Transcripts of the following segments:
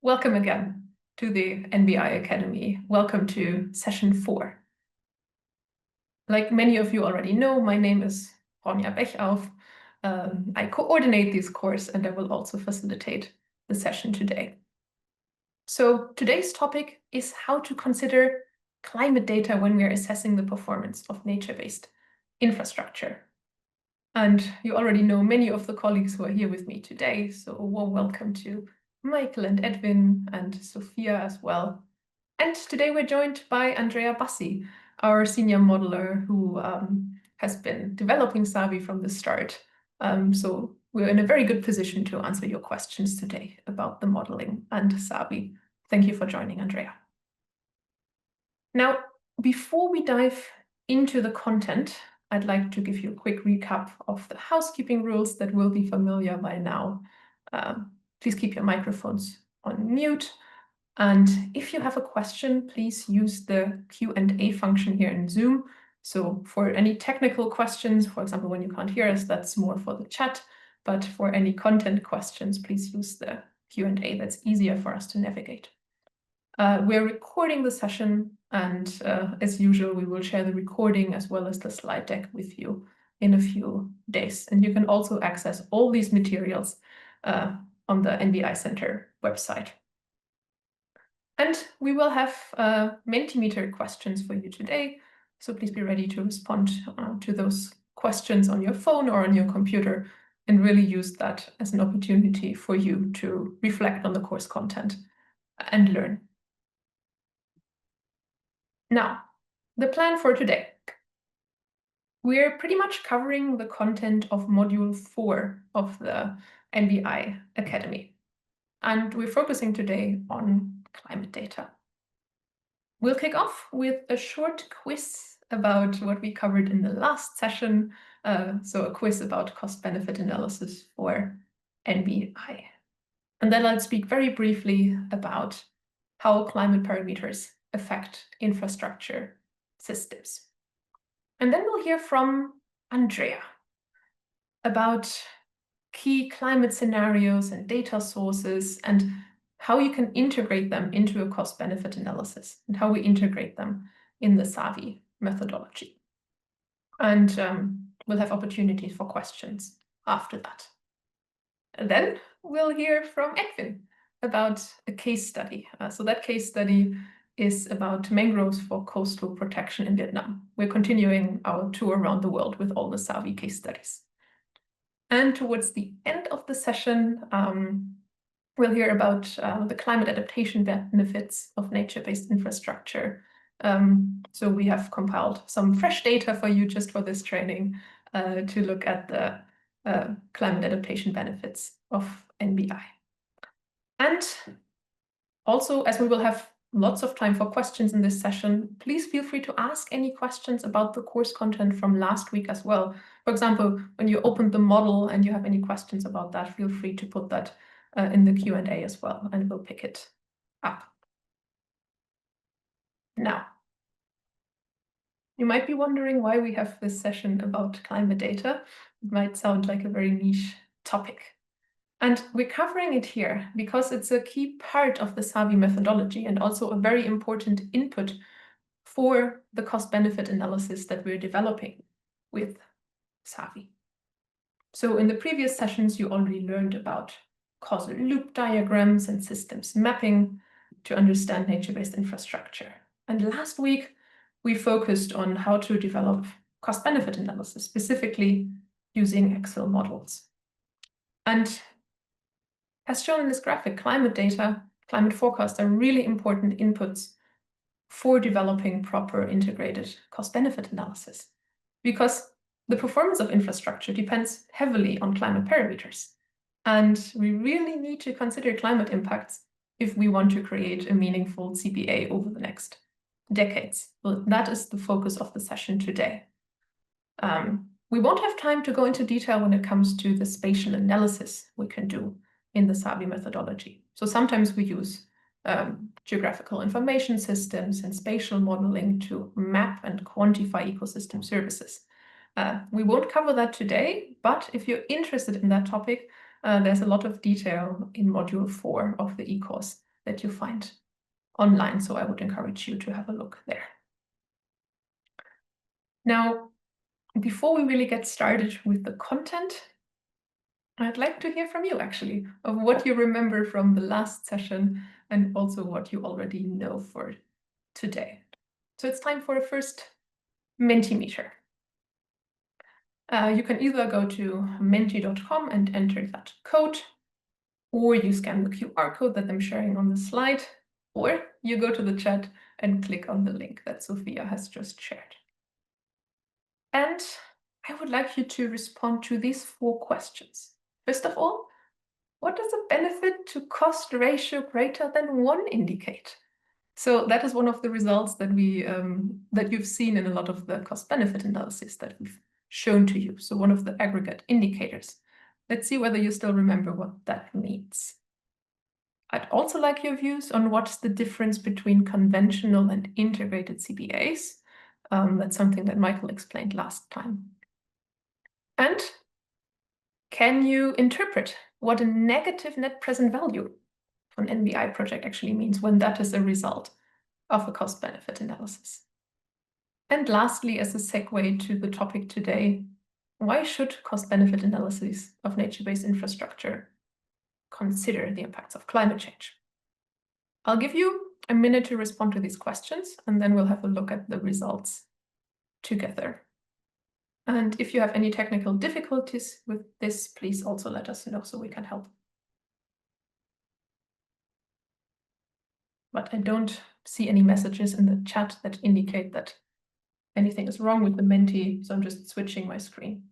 Welcome again to the NBI Academy. Welcome to session 4. Like many of you already know, my name is Ronja Bechauf. I coordinate this course and I will also facilitate the session today. So today's topic is how to consider climate data when we are assessing the performance of nature-based infrastructure. And you already know many of the colleagues who are here with me today, so a warm welcome to Michael and Edwin and Sophia as well. And today we're joined by Andrea Bassi, our senior modeler who has been developing SAVI from the start. So we're in a very good position to answer your questions today about the modeling and SAVI. Thank you for joining, Andrea. Now, before we dive into the content, I'd like to give you a quick recap of the housekeeping rules that will be familiar by now. Please keep your microphones on mute. And if you have a question, please use the Q&A function here in Zoom. So for any technical questions, for example, when you can't hear us, that's more for the chat. But for any content questions, please use the Q&A. That's easier for us to navigate. We're recording the session, and as usual, we will share the recording as well as the slide deck with you in a few days. And you can also access all these materials on the NBI Center website. And we will have Mentimeter questions for you today, so please be ready to respond to those questions on your phone or on your computer and really use that as an opportunity for you to reflect on the course content and learn. Now, the plan for today. We're pretty much covering the content of Module 4 of the NBI Academy, and we're focusing today on climate data. We'll kick off with a short quiz about what we covered in the last session, so a quiz about cost-benefit analysis for NBI. And then I'll speak very briefly about how climate parameters affect infrastructure systems. And then we'll hear from Andrea about key climate scenarios and data sources and how you can integrate them into a cost-benefit analysis and how we integrate them in the SAVI methodology. And we'll have opportunities for questions after that. And then we'll hear from Edwin about a case study. So that case study is about mangroves for coastal protection in Vietnam. We're continuing our tour around the world with all the SAVI case studies. And towards the end of the session, we'll hear about the climate adaptation benefits of nature-based infrastructure. So we have compiled some fresh data for you just for this training to look at the climate adaptation benefits of NBI. And also, as we will have lots of time for questions in this session, please feel free to ask any questions about the course content from last week as well. For example, when you opened the model and you have any questions about that, feel free to put that in the Q&A as well, and we'll pick it up. Now, you might be wondering why we have this session about climate data. It might sound like a very niche topic. And we're covering it here because it's a key part of the SAVI methodology and also a very important input for the cost-benefit analysis that we're developing with SAVI. So in the previous sessions, you already learned about causal loop diagrams and systems mapping to understand nature-based infrastructure. And last week, we focused on how to develop cost-benefit analysis, specifically using Excel models. And as shown in this graphic, climate data, climate forecasts are really important inputs for developing proper integrated cost-benefit analysis, because the performance of infrastructure depends heavily on climate parameters. And we really need to consider climate impacts if we want to create a meaningful CBA over the next decades. Well, that is the focus of the session today. We won't have time to go into detail when it comes to the spatial analysis we can do in the SAVI methodology. So sometimes we use geographical information systems and spatial modeling to map and quantify ecosystem services. We won't cover that today, but if you're interested in that topic, there's a lot of detail in Module 4 of the e-course that you find online. So I would encourage you to have a look there. Now, before we really get started with the content, I'd like to hear from you actually, of what you remember from the last session and also what you already know for today. So it's time for a first Mentimeter. You can either go to menti.com and enter that code, or you scan the QR code that I'm sharing on the slide, or you go to the chat and click on the link that Sophia has just shared. And I would like you to respond to these 4 questions. First of all, what does a benefit to cost ratio greater than 1 indicate? So that is one of the results that that you've seen in a lot of the cost-benefit analysis that we've shown to you. So one of the aggregate indicators. Let's see whether you still remember what that means. I'd also like your views on what's the difference between conventional and integrated CBAs. That's something that Michael explained last time. And can you interpret what a negative net present value for an NBI project actually means when that is a result of a cost-benefit analysis? And lastly, as a segue to the topic today, why should cost-benefit analyses of nature-based infrastructure consider the impacts of climate change? I'll give you a minute to respond to these questions, and then we'll have a look at the results together. And if you have any technical difficulties with this, please also let us know so we can help. But I don't see any messages in the chat that indicate that anything is wrong with the Menti, so I'm just switching my screen.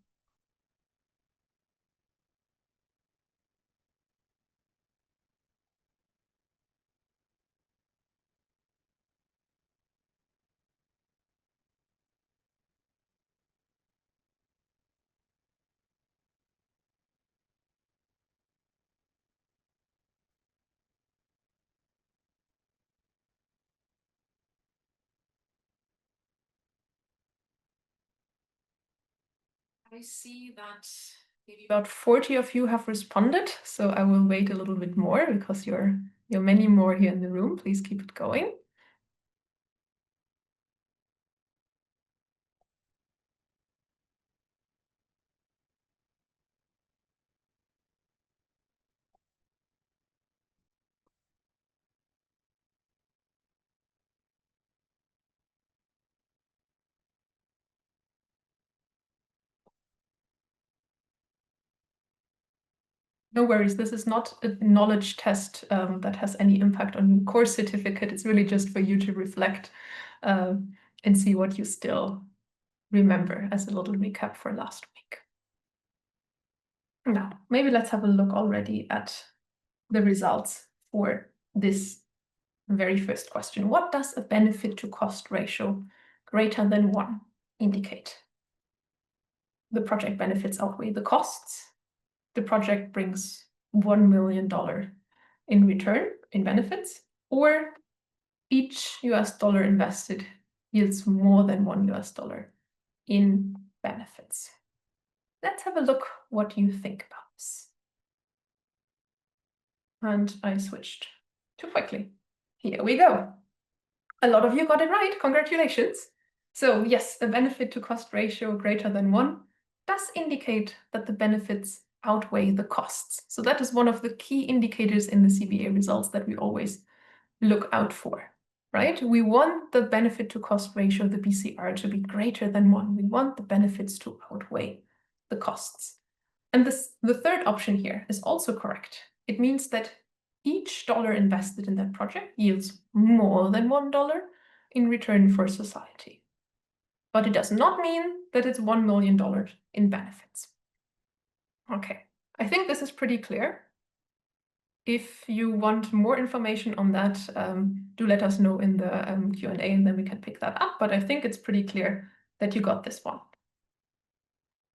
I see that maybe about 40 of you have responded, so I will wait a little bit more because you're many more here in the room. Please keep it going. No worries, this is not a knowledge test that has any impact on your course certificate. It's really just for you to reflect and see what you still remember as a little recap for last week. Now, maybe let's have a look already at the results for this very first question. What does a benefit to cost ratio greater than 1 indicate? The project benefits outweigh the costs. The project brings $1 million in return in benefits, or each US dollar invested yields more than $1 US in benefits. Let's have a look what you think about this. And I switched too quickly. Here we go. A lot of you got it right. Congratulations. So yes, a benefit to cost ratio greater than 1 does indicate that the benefits outweigh the costs. So that is one of the key indicators in the CBA results that we always look out for, right? We want the benefit to cost ratio, the BCR, to be greater than 1. We want the benefits to outweigh the costs. And the third option here is also correct. It means that each dollar invested in that project yields more than $1 in return for society. But it does not mean that it's $1 million in benefits. Okay, I think this is pretty clear. If you want more information on that, do let us know in the Q&A and then we can pick that up. But I think it's pretty clear that you got this one.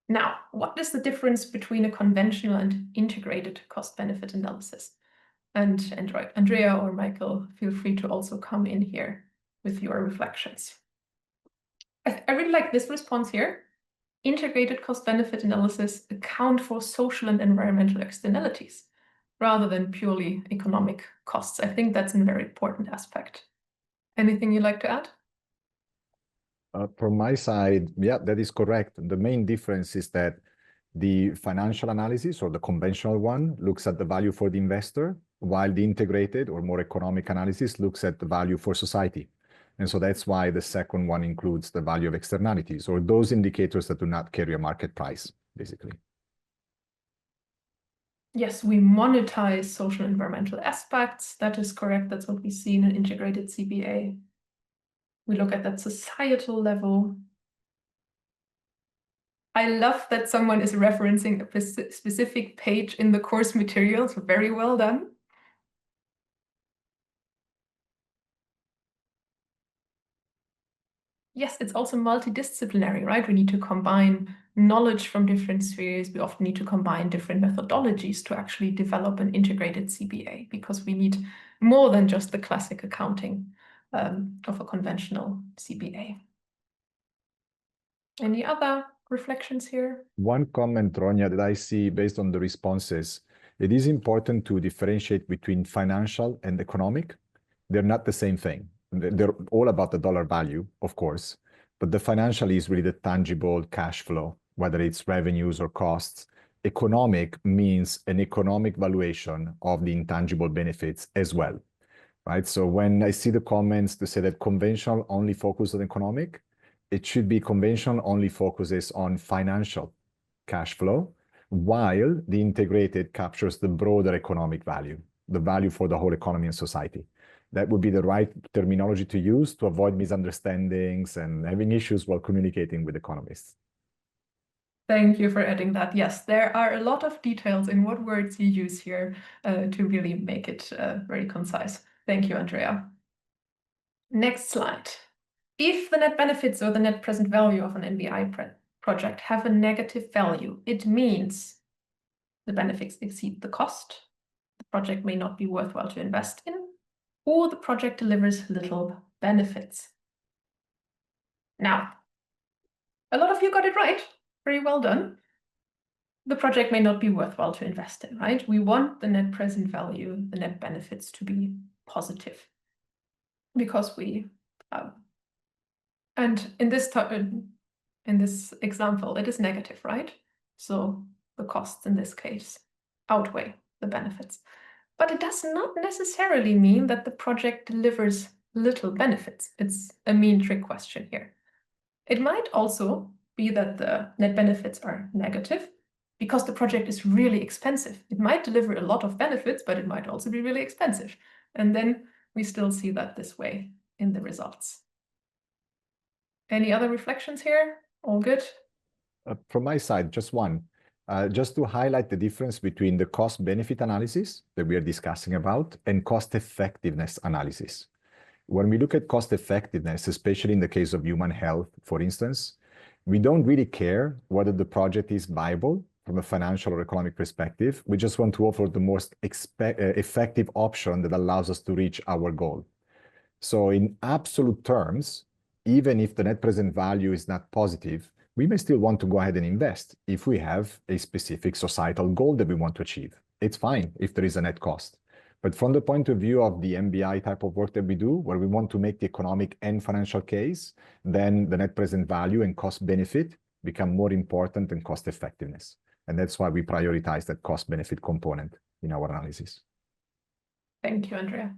Now, what is the difference between a conventional and integrated cost-benefit analysis? And Andrea or Michael, feel free to also come in here with your reflections. I really like this response here. Integrated cost-benefit analysis account for social and environmental externalities. rather than purely economic costs. I think that's a very important aspect. Anything you'd like to add? From my side, yeah, that is correct. The main difference is that the financial analysis, or the conventional one, looks at the value for the investor, while the integrated or more economic analysis looks at the value for society. And so that's why the second one includes the value of externalities, or those indicators that do not carry a market price, basically. Yes, we monetize social and environmental aspects. That is correct. That's what we see in an integrated CBA. We look at that societal level. I love that someone is referencing a specific page in the course materials. Very well done. Yes, it's also multidisciplinary, right? We need to combine knowledge from different spheres. We often need to combine different methodologies to actually develop an integrated CBA, because we need more than just the classic accounting of a conventional CBA. Any other reflections here? One comment, Ronja, that I see based on the responses, it is important to differentiate between financial and economic. They're not the same thing. They're all about the dollar value, of course, but the financial is really the tangible cash flow, whether it's revenues or costs. Economic means an economic valuation of the intangible benefits as well, right? So when I see the comments to say that conventional only focuses on economic, it should be conventional only focuses on financial cash flow, while the integrated captures the broader economic value, the value for the whole economy and society. That would be the right terminology to use to avoid misunderstandings and having issues while communicating with economists. Thank you for adding that. Yes, there are a lot of details in what words you use here to really make it very concise. Thank you, Andrea. Next slide. If the net benefits or the net present value of an NBI project have a negative value, it means the benefits exceed the cost, the project may not be worthwhile to invest in, or the project delivers little benefits. Now, a lot of you got it right. Very well done. The project may not be worthwhile to invest in, right? We want the net present value, the net benefits to be positive, because we and in this example, it is negative, right? So the costs in this case outweigh the benefits. But it does not necessarily mean that the project delivers little benefits. It's a mean trick question here. It might also be that the net benefits are negative because the project is really expensive. It might deliver a lot of benefits, but it might also be really expensive. And then we still see that this way in the results. Any other reflections here? All good? From my side, just one. Just to highlight the difference between the cost-benefit analysis that we are discussing about and cost-effectiveness analysis. When we look at cost-effectiveness, especially in the case of human health, for instance, we don't really care whether the project is viable from a financial or economic perspective. We just want to offer the most effective option that allows us to reach our goal. So in absolute terms, even if the net present value is not positive, we may still want to go ahead and invest if we have a specific societal goal that we want to achieve. It's fine if there is a net cost. But from the point of view of the NBI type of work that we do, where we want to make the economic and financial case, then the net present value and cost benefit become more important than cost effectiveness. And that's why we prioritize that cost benefit component in our analysis. Thank you, Andrea.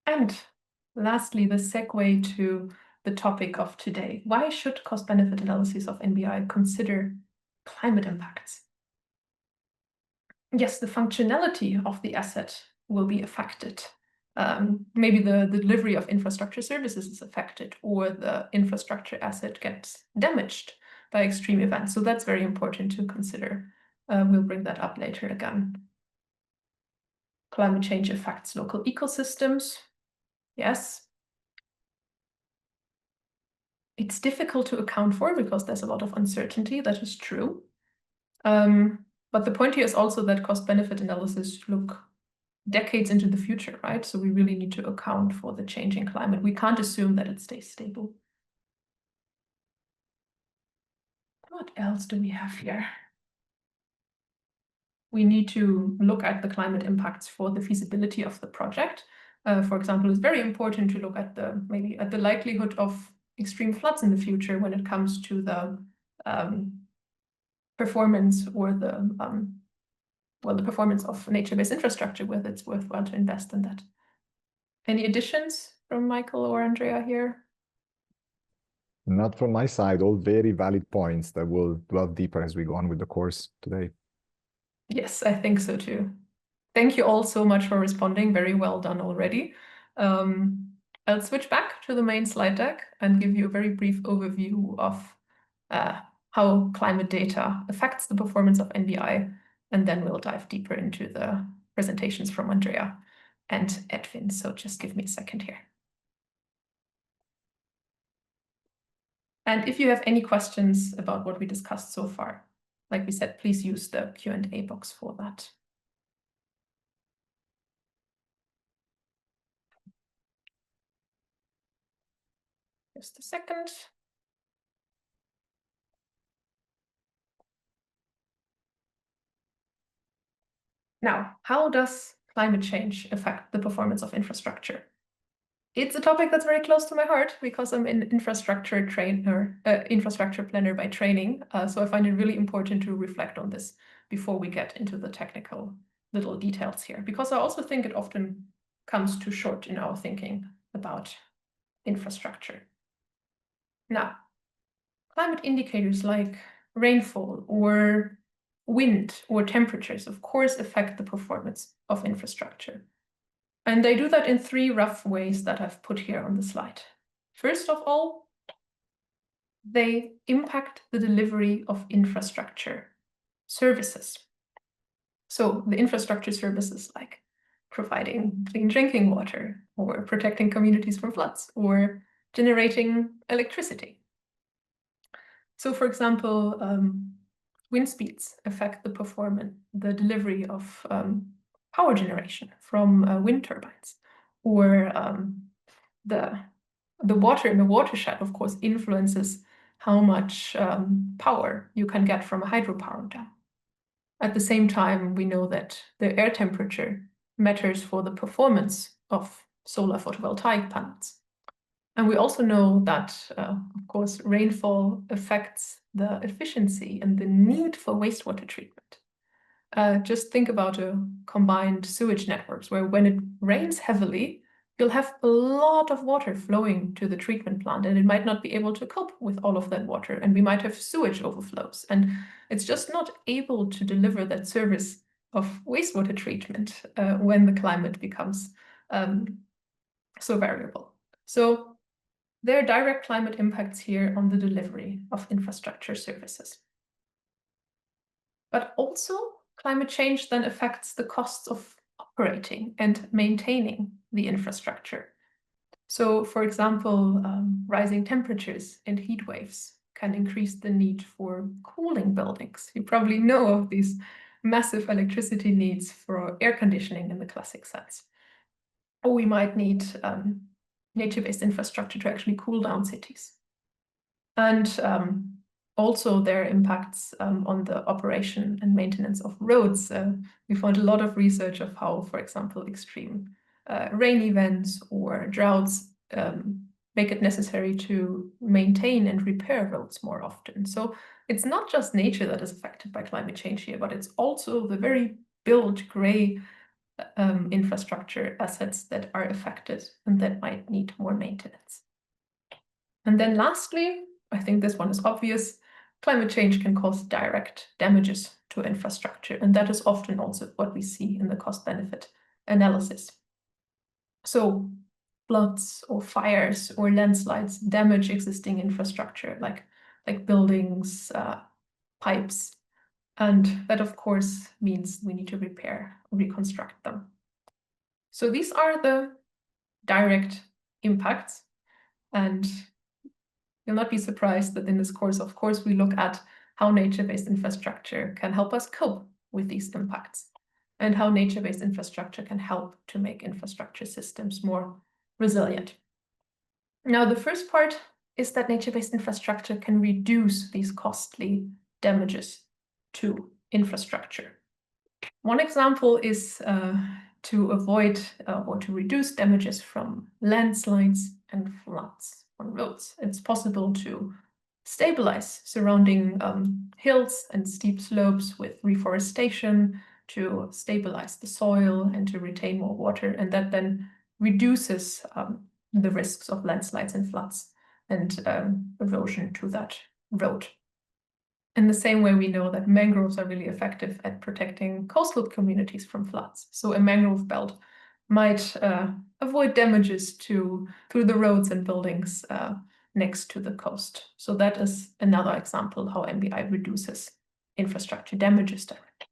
And lastly, the segue to the topic of today. Why should cost-benefit analysis of NBI consider climate impacts? Yes, the functionality of the asset will be affected. Maybe the delivery of infrastructure services is affected, or the infrastructure asset gets damaged by extreme events. So that's very important to consider. We'll bring that up later again. Climate change affects local ecosystems. Yes. It's difficult to account for because there's a lot of uncertainty. That is true. But the point here is also that cost-benefit analysis look decades into the future, right? So we really need to account for the changing climate. We can't assume that it stays stable. What else do we have here? we need to look at the climate impacts for the feasibility of the project. For example, it's very important to look at the likelihood of extreme floods in the future when it comes to the performance or the performance of nature-based infrastructure, whether it's worthwhile to invest in that. Any additions from Michael or Andrea here? Not from my side, all very valid points that we'll delve deeper as we go on with the course today. Yes, I think so too. Thank you all so much for responding. Very well done already. I'll switch back to the main slide deck and give you a very brief overview of how climate data affects the performance of NBI, and then we'll dive deeper into the presentations from Andrea and Edwin. So just give me a second here. And if you have any questions about what we discussed so far, like we said, please use the Q&A box for that. Just a second. Now, how does climate change affect the performance of infrastructure? It's a topic that's very close to my heart because I'm an infrastructure planner by training. So I find it really important to reflect on this before we get into the technical little details here, because I also think it often comes too short in our thinking about infrastructure. Now, climate indicators like rainfall or wind or temperatures, of course, affect the performance of infrastructure. And they do that in three rough ways that I've put here on the slide. First of all, they impact the delivery of infrastructure services. So the infrastructure services like providing clean drinking water or protecting communities from floods or generating electricity. So for example, wind speeds affect the delivery of power generation from wind turbines, or the water in the watershed, of course, influences how much power you can get from a hydropower dam. At the same time, we know that the air temperature matters for the performance of solar photovoltaic panels. And we also know that, of course, rainfall affects the efficiency and the need for wastewater treatment. Just think about a combined sewage networks where when it rains heavily, you'll have a lot of water flowing to the treatment plant, and it might not be able to cope with all of that water, and we might have sewage overflows. And it's just not able to deliver that service of wastewater treatment when the climate becomes so variable. So there are direct climate impacts here on the delivery of infrastructure services. But also, climate change then affects the costs of operating and maintaining the infrastructure. So, for example, rising temperatures and heat waves can increase the need for cooling buildings. You probably know of these massive electricity needs for air conditioning in the classic sense. Or we might need nature-based infrastructure to actually cool down cities. And also their impacts on the operation and maintenance of roads. We found a lot of research of how, for example, extreme rain events or droughts make it necessary to maintain and repair roads more often. So it's not just nature that is affected by climate change here, but it's also the very built gray infrastructure assets that are affected and that might need more maintenance. And then lastly, I think this one is obvious, climate change can cause direct damages to infrastructure, and that is often also what we see in the cost-benefit analysis. So floods or fires or landslides damage existing infrastructure like buildings, pipes, and that of course means we need to repair, reconstruct them. So these are the direct impacts, and you'll not be surprised that in this course, of course, we look at how nature-based infrastructure can help us cope with these impacts and how nature-based infrastructure can help to make infrastructure systems more resilient. Now, the first part is that nature-based infrastructure can reduce these costly damages to infrastructure. One example is to avoid or to reduce damages from landslides and floods on roads. It's possible to stabilize surrounding hills and steep slopes with reforestation, to stabilize the soil and to retain more water, and that then reduces the risks of landslides and floods and erosion to that road. In the same way, we know that mangroves are really effective at protecting coastal communities from floods. So a mangrove belt might avoid damages through the roads and buildings next to the coast. So that is another example how NBI reduces infrastructure damages directly.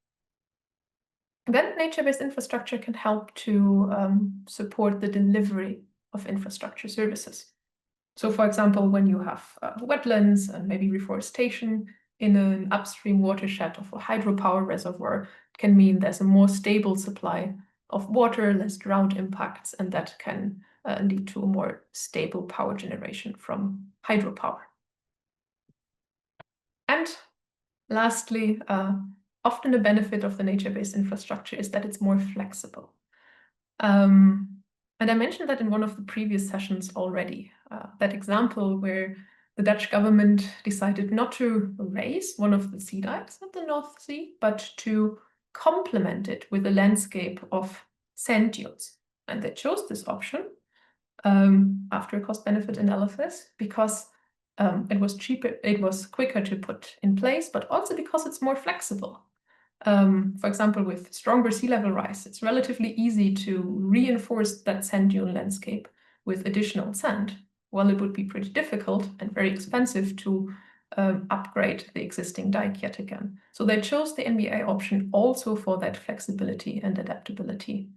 Then nature-based infrastructure can help to support the delivery of infrastructure services. So for example, when you have wetlands and maybe reforestation in an upstream watershed of a hydropower reservoir, it can mean there's a more stable supply of water, less drought impacts, and that can lead to a more stable power generation from hydropower. And lastly, often a benefit of the nature-based infrastructure is that it's more flexible. And I mentioned that in one of the previous sessions already, that example where the Dutch government decided not to raise one of the sea dikes at the North Sea, but to complement it with a landscape of sand dunes. And they chose this option after a cost-benefit analysis because it was cheaper, it was quicker to put in place, but also because it's more flexible. For example, with stronger sea level rise, it's relatively easy to reinforce that sand dune landscape with additional sand, while it would be pretty difficult and very expensive to upgrade the existing dike yet again. So they chose the NBI option also for that flexibility and adaptability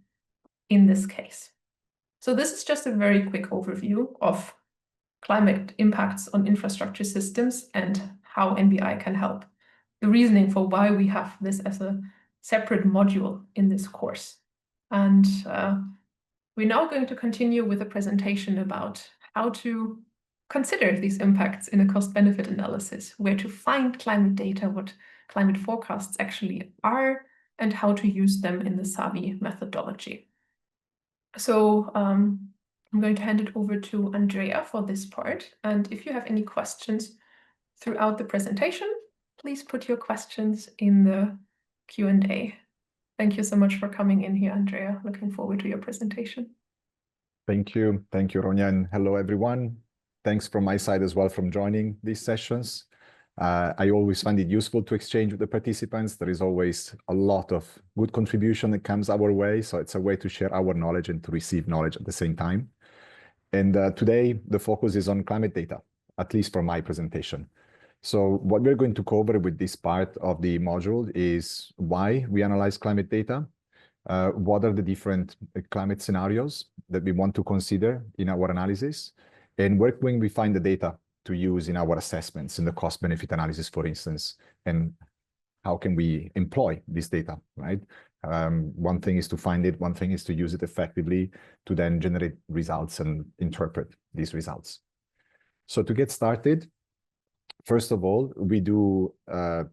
in this case. So this is just a very quick overview of climate impacts on infrastructure systems and how NBI can help. The reasoning for why we have this as a separate module in this course. And we're now going to continue with a presentation about how to consider these impacts in a cost-benefit analysis, where to find climate data, what climate forecasts actually are, and how to use them in the SAVI methodology. So I'm going to hand it over to Andrea for this part. And if you have any questions throughout the presentation, please put your questions in the Q&A. Thank you so much for coming in here, Andrea. Looking forward to your presentation. Thank you, Ronya, and hello, everyone. Thanks from my side as well from joining these sessions. I always find it useful to exchange with the participants. There is always a lot of good contribution that comes our way, so it's a way to share our knowledge and to receive knowledge at the same time. And today, the focus is on climate data, at least for my presentation. So what we're going to cover with this part of the module is why we analyze climate data, what are the different climate scenarios that we want to consider in our analysis, and where can we find the data to use in our assessments, in the cost-benefit analysis, for instance, and how can we employ this data, right? One thing is to find it, one thing is to use it effectively to then generate results and interpret these results. So to get started, first of all, we do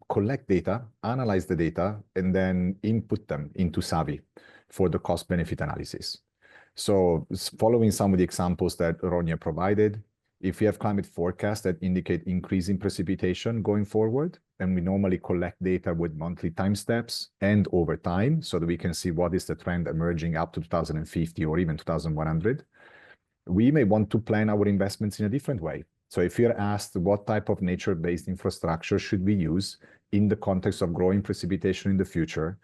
collect data, analyze the data, and then input them into SAVI for the cost-benefit analysis. So following some of the examples that Ronya provided, if we have climate forecasts that indicate increasing precipitation going forward, then we normally collect data with monthly time steps and over time so that we can see what is the trend emerging up to 2050 or even 2100. We may want to plan our investments in a different way. So if you're asked what type of nature-based infrastructure should we use in the context of growing precipitation in the future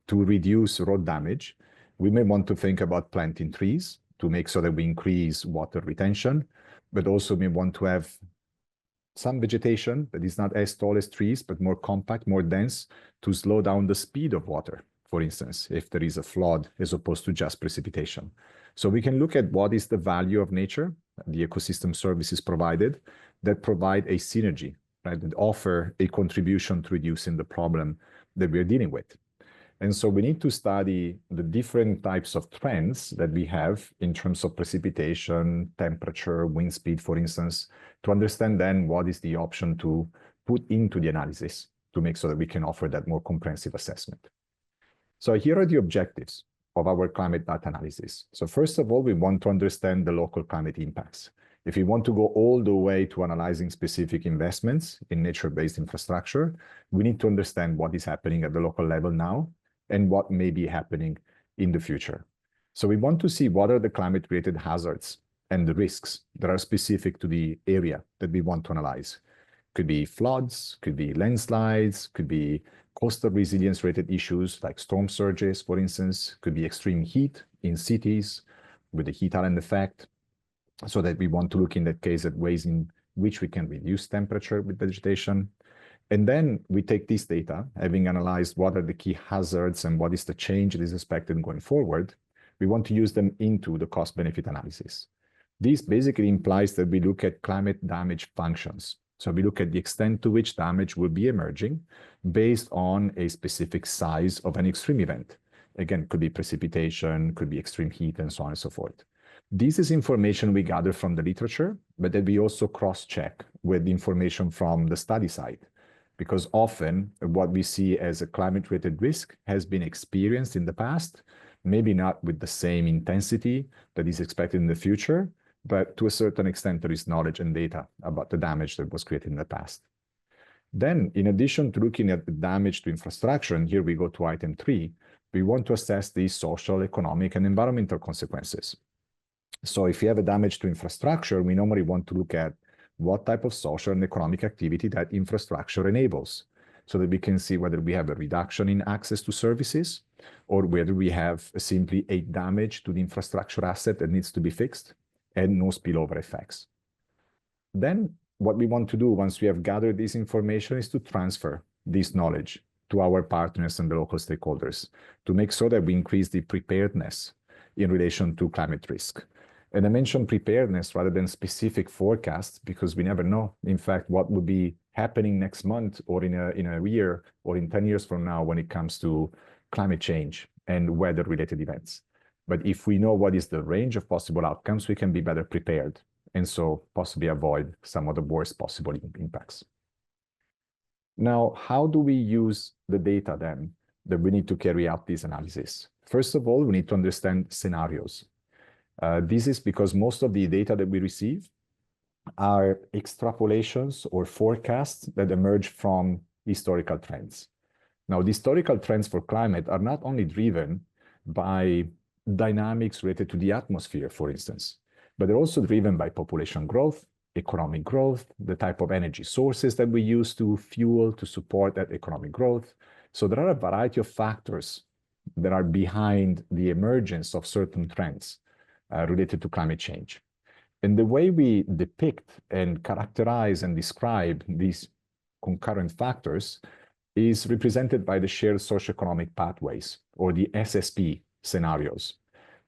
to reduce road damage, we may want to think about planting trees to make sure that we increase water retention, but also may want to have some vegetation that is not as tall as trees, but more compact, more dense, to slow down the speed of water, for instance, if there is a flood as opposed to just precipitation. So we can look at what is the value of nature, the ecosystem services provided, that provide a synergy, right, that offer a contribution to reducing the problem that we're dealing with. And so we need to study the different types of trends that we have in terms of precipitation, temperature, wind speed, for instance, to understand then what is the option to put into the analysis to make sure that we can offer that more comprehensive assessment. So here are the objectives of our climate data analysis. So first of all, we want to understand the local climate impacts. If we want to go all the way to analyzing specific investments in nature-based infrastructure, we need to understand what is happening at the local level now and what may be happening in the future. So we want to see what are the climate-related hazards and the risks that are specific to the area that we want to analyze. Could be floods, could be landslides, could be coastal resilience-related issues like storm surges, for instance, could be extreme heat in cities with the heat island effect, so that we want to look in that case at ways in which we can reduce temperature with vegetation. And then we take this data, having analyzed what are the key hazards and what is the change that is expected going forward, we want to use them into the cost-benefit analysis. This basically implies that we look at climate damage functions. So we look at the extent to which damage will be emerging based on a specific size of an extreme event. Again, could be precipitation, could be extreme heat, and so on and so forth. This is information we gather from the literature, but that we also cross-check with the information from the study site, because often what we see as a climate-related risk has been experienced in the past, maybe not with the same intensity that is expected in the future, but to a certain extent, there is knowledge and data about the damage that was created in the past. Then, in addition to looking at the damage to infrastructure, and here we go to item 3, we want to assess the social, economic, and environmental consequences. So if you have a damage to infrastructure, we normally want to look at what type of social and economic activity that infrastructure enables, so that we can see whether we have a reduction in access to services, or whether we have simply a damage to the infrastructure asset that needs to be fixed, and no spillover effects. Then what we want to do once we have gathered this information is to transfer this knowledge to our partners and the local stakeholders to make sure that we increase the preparedness in relation to climate risk. And I mentioned preparedness rather than specific forecasts because we never know, in fact, what will be happening next month or in a year or in 10 years from now when it comes to climate change and weather-related events. But if we know what is the range of possible outcomes, we can be better prepared and so possibly avoid some of the worst possible impacts. Now, how do we use the data then that we need to carry out this analysis? First of all, we need to understand scenarios. This is because most of the data that we receive are extrapolations or forecasts that emerge from historical trends. Now, the historical trends for climate are not only driven by dynamics related to the atmosphere, for instance, but they're also driven by population growth, economic growth, the type of energy sources that we use to fuel, to support that economic growth. So there are a variety of factors that are behind the emergence of certain trends related to climate change. And the way we depict and characterize and describe these concurrent factors is represented by the shared socioeconomic pathways, or the SSP scenarios.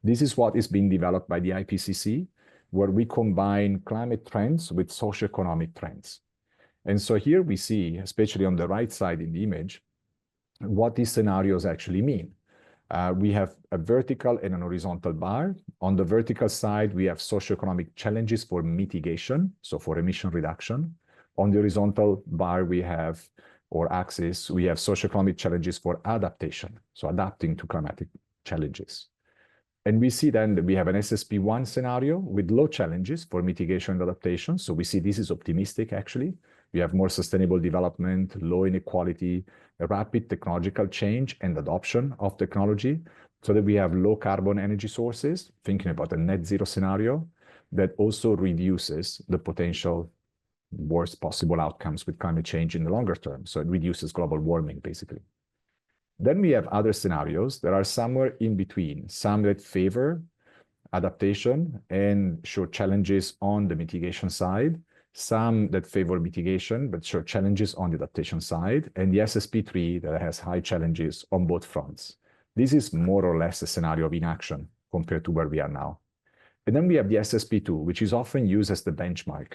This is what is being developed by the IPCC, where we combine climate trends with socioeconomic trends. And so here we see, especially on the right side in the image, what these scenarios actually mean. We have a vertical and an horizontal bar. On the vertical side, we have socioeconomic challenges for mitigation, so for emission reduction. On the horizontal bar, we have, or axis, we have socioeconomic challenges for adaptation, so adapting to climatic challenges. And we see then that we have an SSP1 scenario with low challenges for mitigation and adaptation. So we see this is optimistic, actually. We have more sustainable development, low inequality, a rapid technological change and adoption of technology, so that we have low carbon energy sources, thinking about a net zero scenario that also reduces the potential worst possible outcomes with climate change in the longer term. So it reduces global warming, basically. Then we have other scenarios that are somewhere in between, some that favor adaptation and show challenges on the mitigation side, some that favor mitigation but show challenges on the adaptation side, and the SSP3 that has high challenges on both fronts. This is more or less a scenario of inaction compared to where we are now. And then we have the SSP2, which is often used as the benchmark,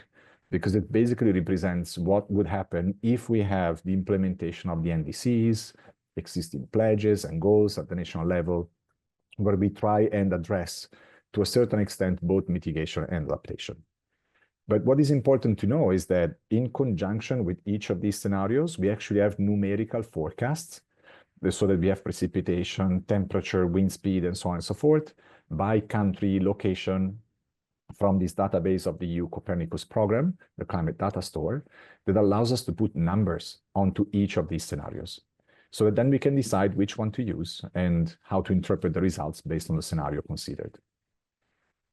because it basically represents what would happen if we have the implementation of the NDCs, existing pledges and goals at the national level, where we try and address, to a certain extent, both mitigation and adaptation. But what is important to know is that in conjunction with each of these scenarios, we actually have numerical forecasts so that we have precipitation, temperature, wind speed, and so on and so forth, by country, location, from this database of the EU Copernicus program, the Climate Data Store, that allows us to put numbers onto each of these scenarios. So that then we can decide which one to use and how to interpret the results based on the scenario considered.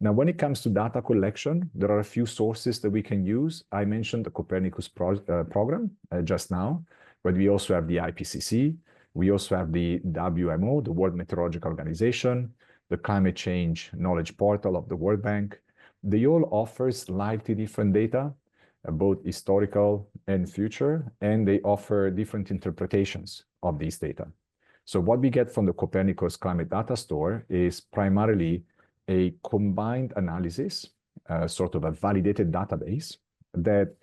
Now, when it comes to data collection, there are a few sources that we can use. I mentioned the Copernicus program just now, but we also have the IPCC. We also have the WMO, the World Meteorological Organization, the Climate Change Knowledge Portal of the World Bank. They all offer slightly different data, both historical and future, and they offer different interpretations of these data. So what we get from the Copernicus Climate Data Store is primarily a combined analysis, sort of a validated database that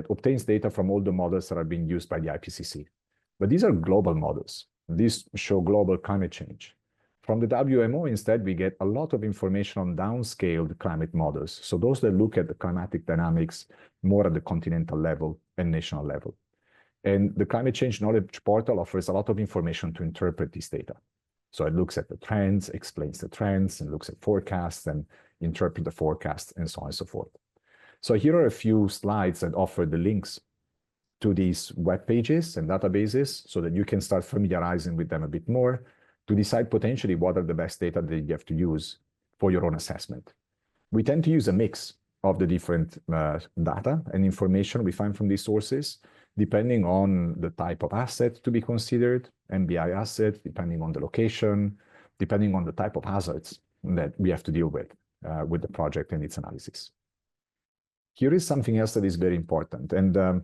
obtains data from all the models that are being used by the IPCC. But these are global models. These show global climate change. From the WMO, instead, we get a lot of information on downscaled climate models. So those that look at the climatic dynamics more at the continental level and national level. And the Climate Change Knowledge Portal offers a lot of information to interpret this data. So it looks at the trends, explains the trends, and looks at forecasts and interpret the forecasts, and so on and so forth. So here are a few slides that offer the links to these web pages and databases so that you can start familiarizing with them a bit more to decide potentially what are the best data that you have to use for your own assessment. We tend to use a mix of the different data and information we find from these sources, depending on the type of asset to be considered, NBI asset, depending on the location, depending on the type of hazards that we have to deal with the project and its analysis. Here is something else that is very important, and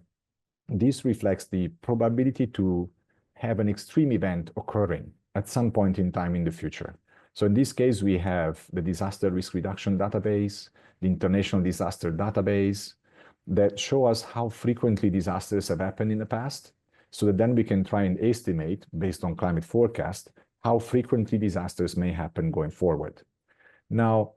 this reflects the probability to have an extreme event occurring at some point in time in the future. So in this case, we have the Disaster Risk Reduction Database, the International Disaster Database, that show us how frequently disasters have happened in the past, so that then we can try and estimate, based on climate forecast, how frequently disasters may happen going forward. Now,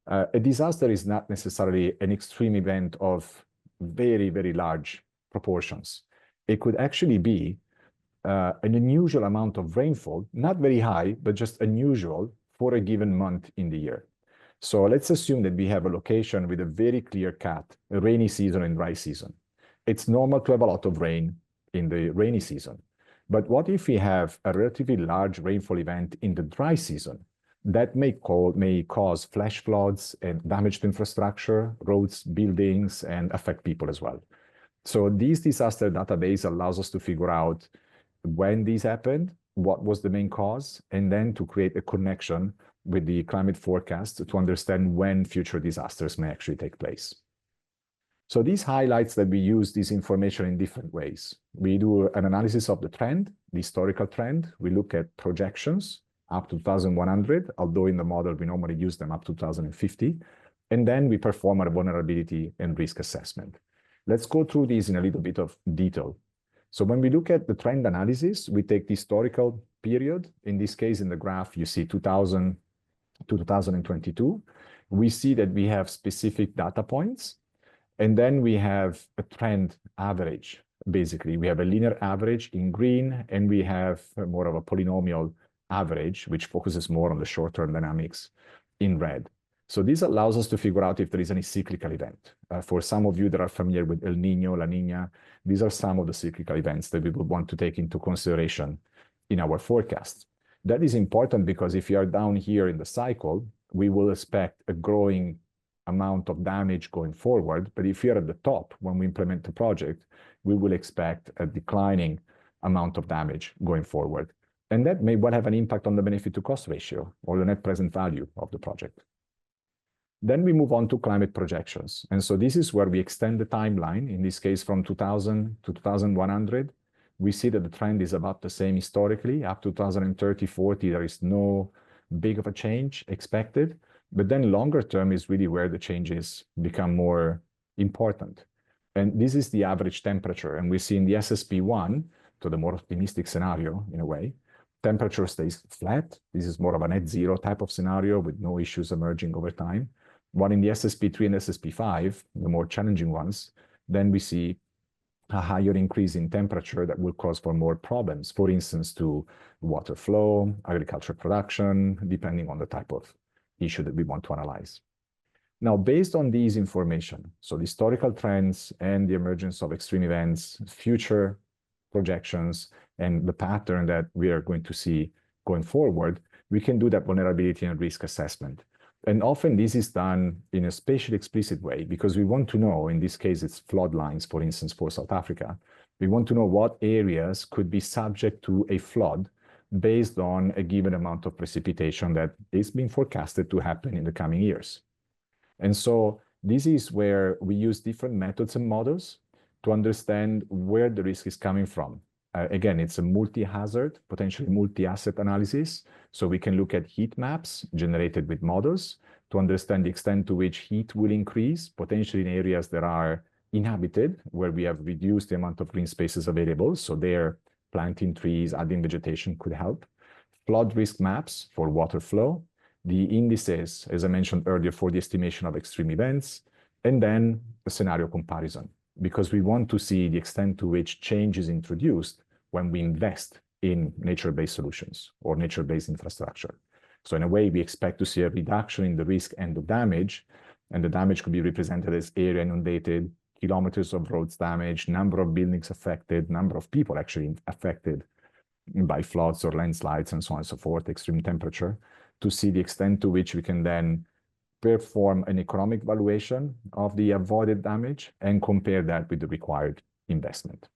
a disaster is not necessarily an extreme event of very, very large proportions. It could actually be an unusual amount of rainfall, not very high, but just unusual for a given month in the year. So let's assume that we have a location with a very clear cut, a rainy season and dry season. It's normal to have a lot of rain in the rainy season. But what if we have a relatively large rainfall event in the dry season? That may cause flash floods and damage to infrastructure, roads, buildings, and affect people as well. So this disaster database allows us to figure out when these happened, what was the main cause, and then to create a connection with the climate forecast to understand when future disasters may actually take place. So this highlights that we use this information in different ways. We do an analysis of the trend, the historical trend. We look at projections up to 2100, although in the model we normally use them up to 2050. And then we perform a vulnerability and risk assessment. Let's go through these in a little bit of detail. So when we look at the trend analysis, we take the historical period. In this case, in the graph, you see 2000 to 2022. We see that we have specific data points, and then we have a trend average. Basically, we have a linear average in green, and we have more of a polynomial average, which focuses more on the short-term dynamics in red. So this allows us to figure out if there is any cyclical event. For some of you that are familiar with El Niño, La Niña, these are some of the cyclical events that we would want to take into consideration in our forecast. That is important because if you are down here in the cycle, we will expect a growing amount of damage going forward. But if you're at the top, when we implement the project, we will expect a declining amount of damage going forward. And that may well have an impact on the benefit to cost ratio or the net present value of the project. Then we move on to climate projections. And so this is where we extend the timeline, in this case from 2000 to 2100. We see that the trend is about the same historically. Up to 2030, 40, there is no big of a change expected. But then longer term is really where the changes become more important. And this is the average temperature. And we see in the SSP1, to the more optimistic scenario in a way, temperature stays flat. This is more of a net zero type of scenario with no issues emerging over time. While in the SSP3 and SSP5, the more challenging ones, then we see a higher increase in temperature that will cause for more problems, for instance, to water flow, agricultural production, depending on the type of issue that we want to analyze. Now, based on these information, so the historical trends and the emergence of extreme events, future projections, and the pattern that we are going to see going forward, we can do that vulnerability and risk assessment. And often this is done in a spatially explicit way because we want to know, in this case, it's flood lines, for instance, for South Africa. We want to know what areas could be subject to a flood based on a given amount of precipitation that is being forecasted to happen in the coming years. And so this is where we use different methods and models to understand where the risk is coming from. Again, it's a multi-hazard, potentially multi-asset analysis. So we can look at heat maps generated with models to understand the extent to which heat will increase, potentially in areas that are inhabited, where we have reduced the amount of green spaces available. So there, planting trees, adding vegetation could help. Flood risk maps for water flow, the indices, as I mentioned earlier, for the estimation of extreme events, and then a scenario comparison, because we want to see the extent to which change is introduced when we invest in nature-based solutions or nature-based infrastructure. So in a way, we expect to see a reduction in the risk and the damage, and the damage could be represented as area inundated, kilometers of roads damaged, number of buildings affected, number of people actually affected by floods or landslides and so on and so forth, extreme temperature, to see the extent to which we can then perform an economic valuation of the avoided damage and compare that with the required investment.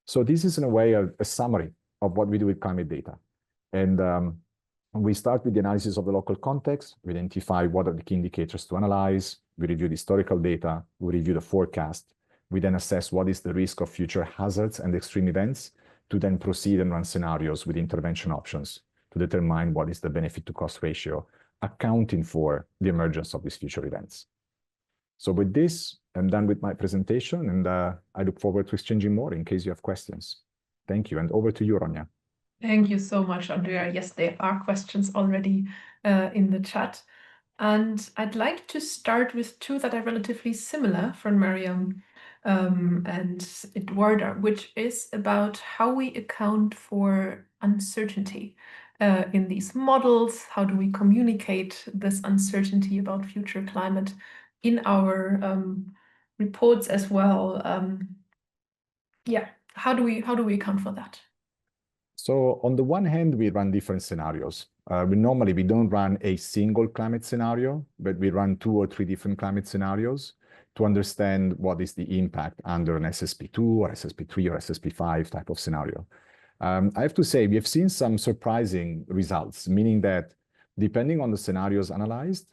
So this is in a way a summary of what we do with climate data. And we start with the analysis of the local context. We identify what are the key indicators to analyze. We review the historical data. We review the forecast. We then assess what is the risk of future hazards and extreme events to then proceed and run scenarios with intervention options to determine what is the benefit to cost ratio, accounting for the emergence of these future events. So with this, I'm done with my presentation, and I look forward to exchanging more in case you have questions. Thank you, and over to you, Ronja. Thank you so much, Andrea. Yes, there are questions already in the chat. And I'd like to start with two that are relatively similar from Mariam and Eduardo, which is about how we account for uncertainty in these models. How do we communicate this uncertainty about future climate in our reports as well? Yeah, how do we account for that? So on the one hand, we run different scenarios. We don't run a single climate scenario, but we run 2 or 3 different climate scenarios to understand what is the impact under an SSP2 or SSP3 or SSP5 type of scenario. I have to say, we have seen some surprising results, meaning that depending on the scenarios analyzed,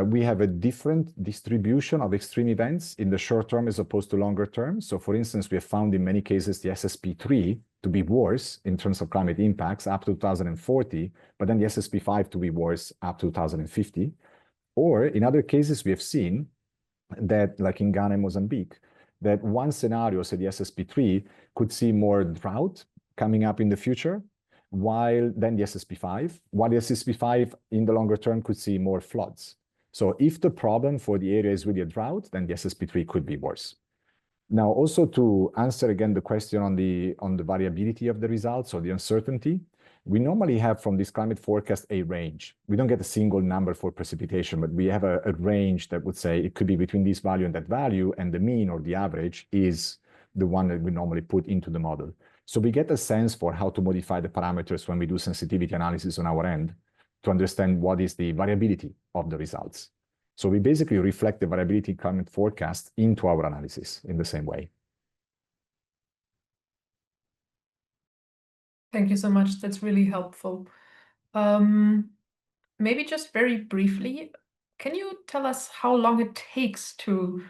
we have a different distribution of extreme events in the short term as opposed to longer term. So for instance, we have found in many cases the SSP3 to be worse in terms of climate impacts up to 2040, but then the SSP5 to be worse up to 2050. Or in other cases, we have seen that, like in Ghana and Mozambique, that one scenario, say the SSP3, could see more drought coming up in the future, while then the SSP5 in the longer term could see more floods. So if the problem for the area is really a drought, then the SSP3 could be worse. Now, also to answer again the question on the variability of the results or the uncertainty, we normally have from this climate forecast a range. We don't get a single number for precipitation, but we have a range that would say it could be between this value and that value, and the mean or the average is the one that we normally put into the model. So we get a sense for how to modify the parameters when we do sensitivity analysis on our end to understand what is the variability of the results. So we basically reflect the variability climate forecast into our analysis in the same way. Thank you so much. That's really helpful. Maybe just very briefly, can you tell us how long it takes to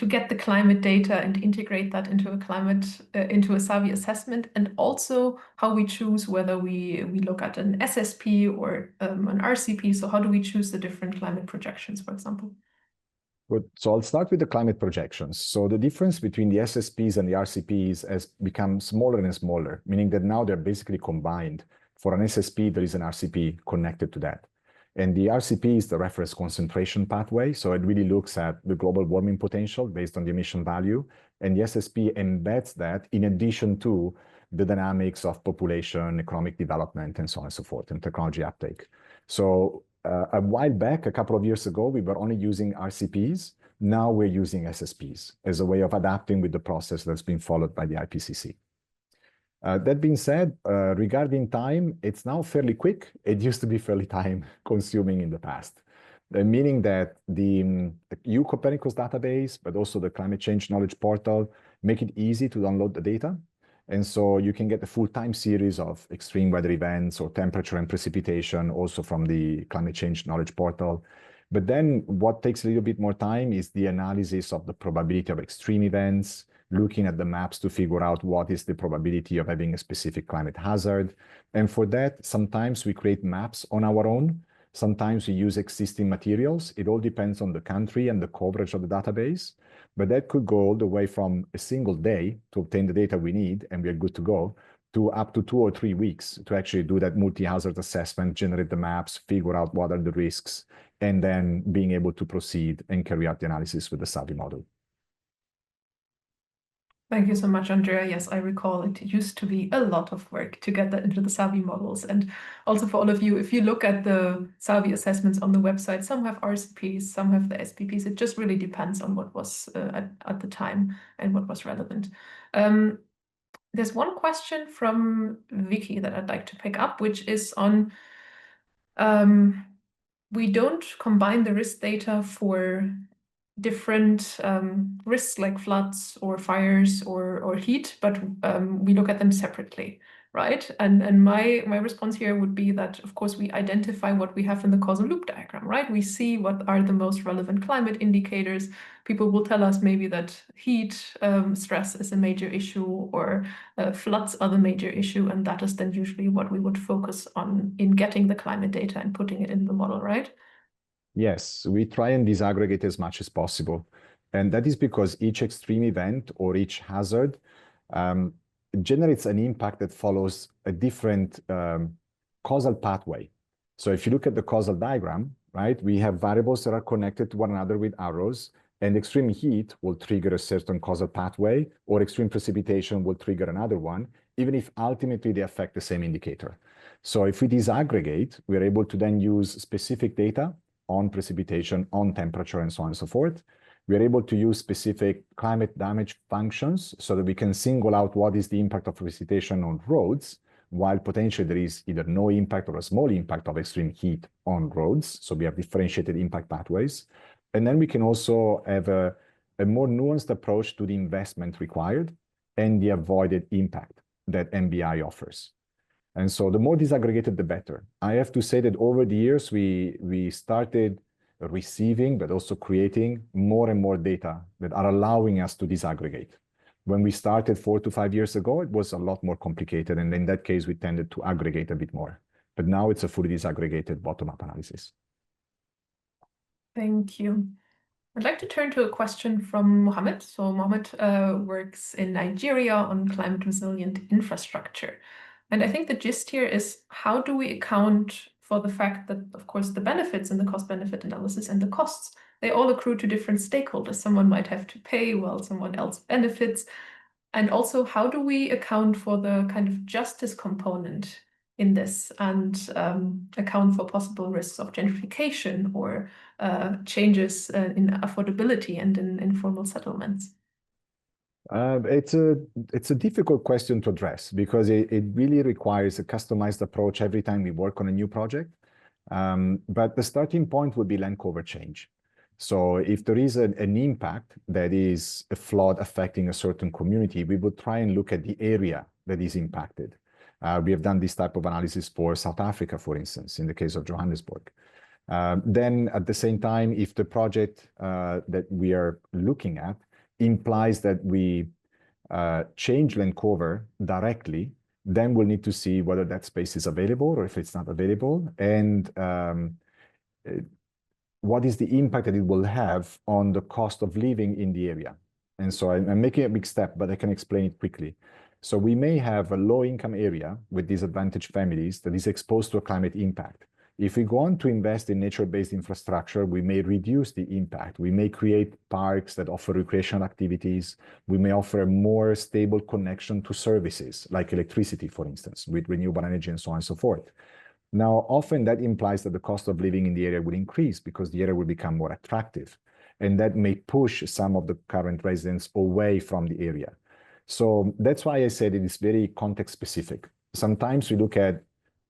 get the climate data and integrate that into a SAVI assessment, and also how we choose whether we look at an SSP or an RCP? So how do we choose the different climate projections, for example? Good. So I'll start with the climate projections. So the difference between the SSPs and the RCPs has become smaller and smaller, meaning that now they're basically combined. For an SSP, there is an RCP connected to that. And the RCP is the reference concentration pathway. So it really looks at the global warming potential based on the emission value. And the SSP embeds that in addition to the dynamics of population, economic development, and so on and so forth, and technology uptake. So a while back, a couple of years ago, we were only using RCPs. Now we're using SSPs as a way of adapting with the process that's been followed by the IPCC. That being said, regarding time, it's now fairly quick. It used to be fairly time consuming in the past, meaning that the EU Copernicus database, but also the climate change knowledge portal, make it easy to download the data. And so you can get the full time series of extreme weather events or temperature and precipitation also from the climate change knowledge portal. But then what takes a little bit more time is the analysis of the probability of extreme events, looking at the maps to figure out what is the probability of having a specific climate hazard. And for that, sometimes we create maps on our own. Sometimes we use existing materials. It all depends on the country and the coverage of the database. But that could go all the way from a single day to obtain the data we need and we're good to go, to up to 2 or 3 weeks to actually do that multi-hazard assessment, generate the maps, figure out what are the risks, and then being able to proceed and carry out the analysis with the SAVI model. Thank you so much, Andrea. Yes, I recall it used to be a lot of work to get that into the SAVI models. And also for all of you, if you look at the SAVI assessments on the website, some have RCPs, some have the SPPs. It just really depends on what was at the time and what was relevant. There's one question from Vicky that I'd like to pick up, which is on we don't combine the risk data for different risks like floods or fires or heat, but we look at them separately, right? And my response here would be that, of course, we identify what we have in the causal loop diagram, right? We see what are the most relevant climate indicators. People will tell us maybe that heat stress is a major issue or floods are the major issue, and that is then usually what we would focus on in getting the climate data and putting it in the model, right? Yes, we try and disaggregate as much as possible. And that is because each extreme event or each hazard generates an impact that follows a different causal pathway. So if you look at the causal diagram, right, we have variables that are connected to one another with arrows, and extreme heat will trigger a certain causal pathway, or extreme precipitation will trigger another one, even if ultimately they affect the same indicator. So if we disaggregate, we're able to then use specific data on precipitation, on temperature, and so on and so forth. We're able to use specific climate damage functions so that we can single out what is the impact of precipitation on roads, while potentially there is either no impact or a small impact of extreme heat on roads. So we have differentiated impact pathways. And then we can also have a more nuanced approach to the investment required and the avoided impact that NBI offers. And so the more disaggregated, the better. I have to say that over the years, we started receiving, but also creating more and more data that are allowing us to disaggregate. When we started 4 to 5 years ago, it was a lot more complicated. And in that case, we tended to aggregate a bit more. But now it's a fully disaggregated bottom-up analysis. Thank you. I'd like to turn to a question from Mohammed. So Mohammed works in Nigeria on climate resilient infrastructure. And I think the gist here is, how do we account for the fact that, of course, the benefits in the cost-benefit analysis and the costs, they all accrue to different stakeholders. Someone might have to pay while someone else benefits. And also, how do we account for the kind of justice component in this and account for possible risks of gentrification or changes in affordability and in informal settlements? It's a difficult question to address because it really requires a customized approach every time we work on a new project. But the starting point would be land cover change. So if there is an impact that is a flood affecting a certain community, we would try and look at the area that is impacted. We have done this type of analysis for South Africa, for instance, in the case of Johannesburg. Then at the same time, if the project that we are looking at implies that we change land cover directly, then we'll need to see whether that space is available or if it's not available, and what is the impact that it will have on the cost of living in the area. And so I'm making a big step, but I can explain it quickly. So we may have a low-income area with disadvantaged families that is exposed to a climate impact. If we go on to invest in nature-based infrastructure, we may reduce the impact. We may create parks that offer recreational activities. We may offer a more stable connection to services, like electricity, for instance, with renewable energy and so on and so forth. Now, often that implies that the cost of living in the area will increase because the area will become more attractive. And that may push some of the current residents away from the area. So that's why I said it is very context specific. Sometimes we look at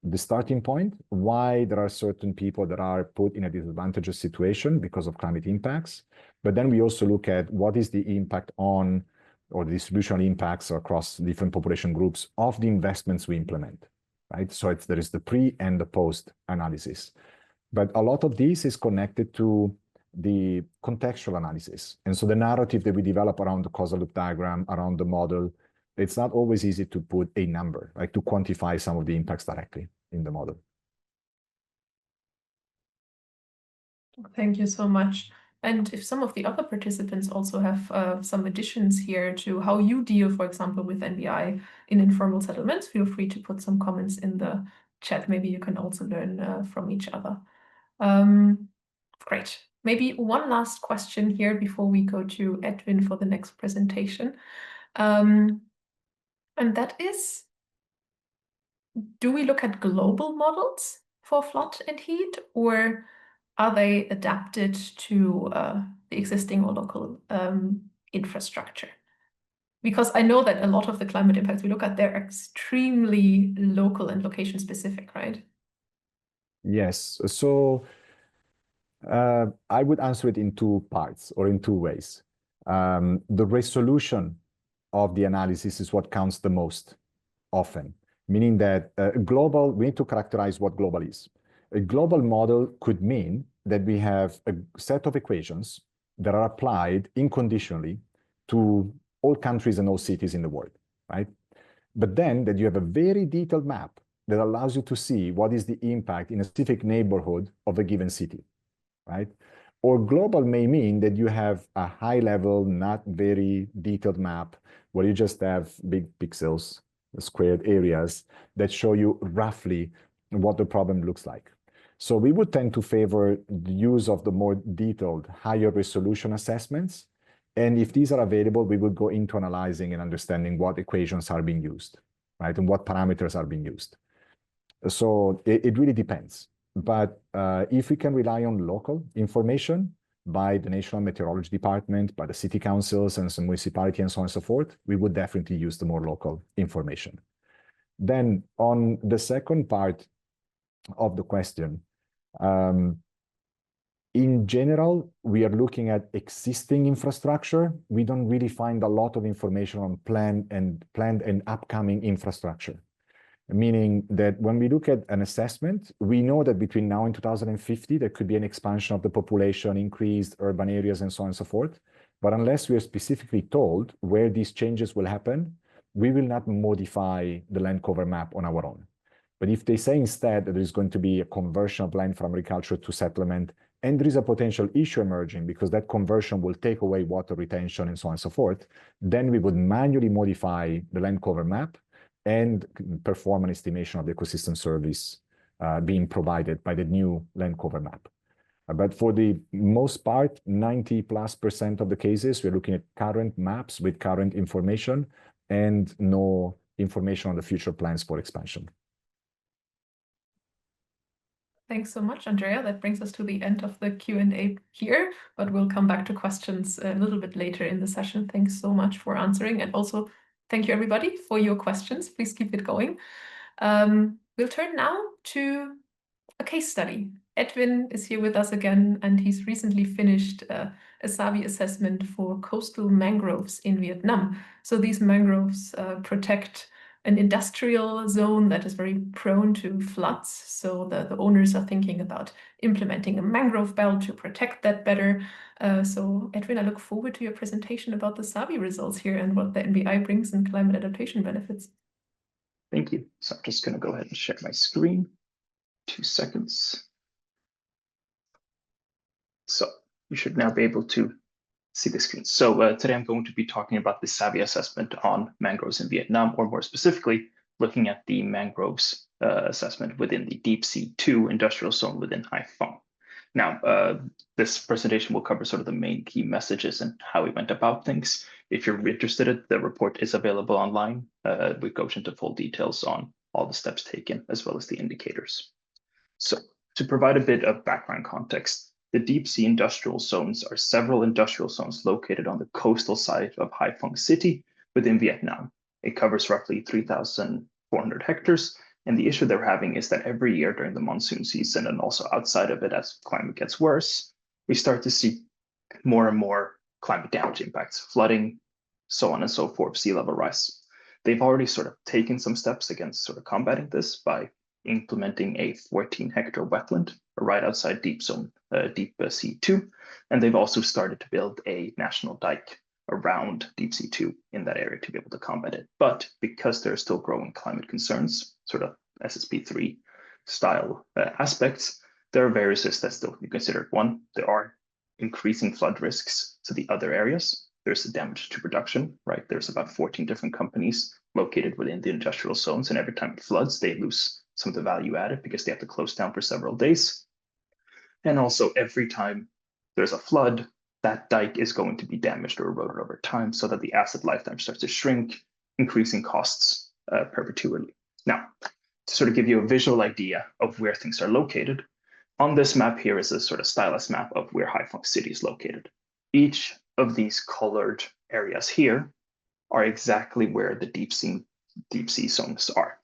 the starting point, why there are certain people that are put in a disadvantageous situation because of climate impacts. But then we also look at what is the impact on, or the distributional impacts across different population groups of the investments we implement, right? So there is the pre and the post analysis. But a lot of this is connected to the contextual analysis. And so the narrative that we develop around the causal loop diagram, around the model, it's not always easy to put a number, like to quantify some of the impacts directly in the model. Thank you so much. And if some of the other participants also have some additions here to how you deal, for example, with NBI in informal settlements, feel free to put some comments in the chat. Maybe you can also learn from each other. Great. Maybe one last question here before we go to Edwin for the next presentation. And that is, do we look at global models for flood and heat, or are they adapted to the existing or local infrastructure? Because I know that a lot of the climate impacts we look at, they're extremely local and location specific, right? Yes. So I would answer it in two parts or in two ways. The resolution of the analysis is what counts the most often, meaning that we need to characterize what global is. A global model could mean that we have a set of equations that are applied unconditionally to all countries and all cities in the world, right? But then that you have a very detailed map that allows you to see what is the impact in a specific neighborhood of a given city, right? Or global may mean that you have a high level, not very detailed map where you just have big pixels, squared areas that show you roughly what the problem looks like. So we would tend to favor the use of the more detailed, higher resolution assessments. And if these are available, we would go into analyzing and understanding what equations are being used, right? And what parameters are being used. So it really depends. But if we can rely on local information by the National Meteorology Department, by the city councils and some municipality and so on and so forth, we would definitely use the more local information. Then on the second part of the question, in general, we are looking at existing infrastructure. We don't really find a lot of information on planned and upcoming infrastructure. Meaning that when we look at an assessment, we know that between now and 2050, there could be an expansion of the population, increased urban areas, and so on and so forth. But unless we are specifically told where these changes will happen, we will not modify the land cover map on our own. But if they say instead that there is going to be a conversion of land from agriculture to settlement, and there is a potential issue emerging because that conversion will take away water retention and so on and so forth, then we would manually modify the land cover map and perform an estimation of the ecosystem service being provided by the new land cover map. But for the most part, 90+% of the cases, we're looking at current maps with current information and no information on the future plans for expansion. Thanks so much, Andrea. That brings us to the end of the Q&A here, but we'll come back to questions a little bit later in the session. Thanks so much for answering, and also thank you everybody for your questions. Please keep it going. We'll turn now to a case study. Edwin is here with us again, and he's recently finished a SABI assessment for coastal mangroves in Vietnam. So these mangroves protect an industrial zone that is very prone to floods. So the owners are thinking about implementing a mangrove belt to protect that better. So Edwin, I look forward to your presentation about the SABI results here and what the NBI brings in climate adaptation benefits. Thank you. So I'm just going to go ahead and share my screen. 2 seconds. So you should now be able to see the screen. So today I'm going to be talking about the SABI assessment on mangroves in Vietnam, or more specifically, looking at the mangroves assessment within the Deep Sea 2 industrial zone within Haiphong. Now, this presentation will cover sort of the main key messages and how we went about things. If you're interested, the report is available online. We go into full details on all the steps taken, as well as the indicators. So to provide a bit of background context, the deep sea industrial zones are several industrial zones located on the coastal side of Haiphong City within Vietnam. It covers roughly 3,400 hectares. And the issue they're having is that every year during the monsoon season and also outside of it, as climate gets worse, we start to see more and more climate damage impacts, flooding, so on and so forth, sea level rise. They've already sort of taken some steps against sort of combating this by implementing a 14-hectare wetland right outside Deep Sea 2. And they've also started to build a national dike around Deep Sea 2 in that area to be able to combat it. But because there are still growing climate concerns, sort of SSP3 style aspects, there are various risks that still be considered. One, there are increasing flood risks to the other areas. There's the damage to production, right? There's about 14 different companies located within the industrial zones, and every time it floods, they lose some of the value added because they have to close down for several days. And also every time there's a flood, that dike is going to be damaged or eroded over time so that the asset lifetime starts to shrink, increasing costs perpetually. Now, to sort of give you a visual idea of where things are located, on this map here is a sort of stylus map of where Haiphong City is located. Each of these colored areas here are exactly where the deep sea zones are.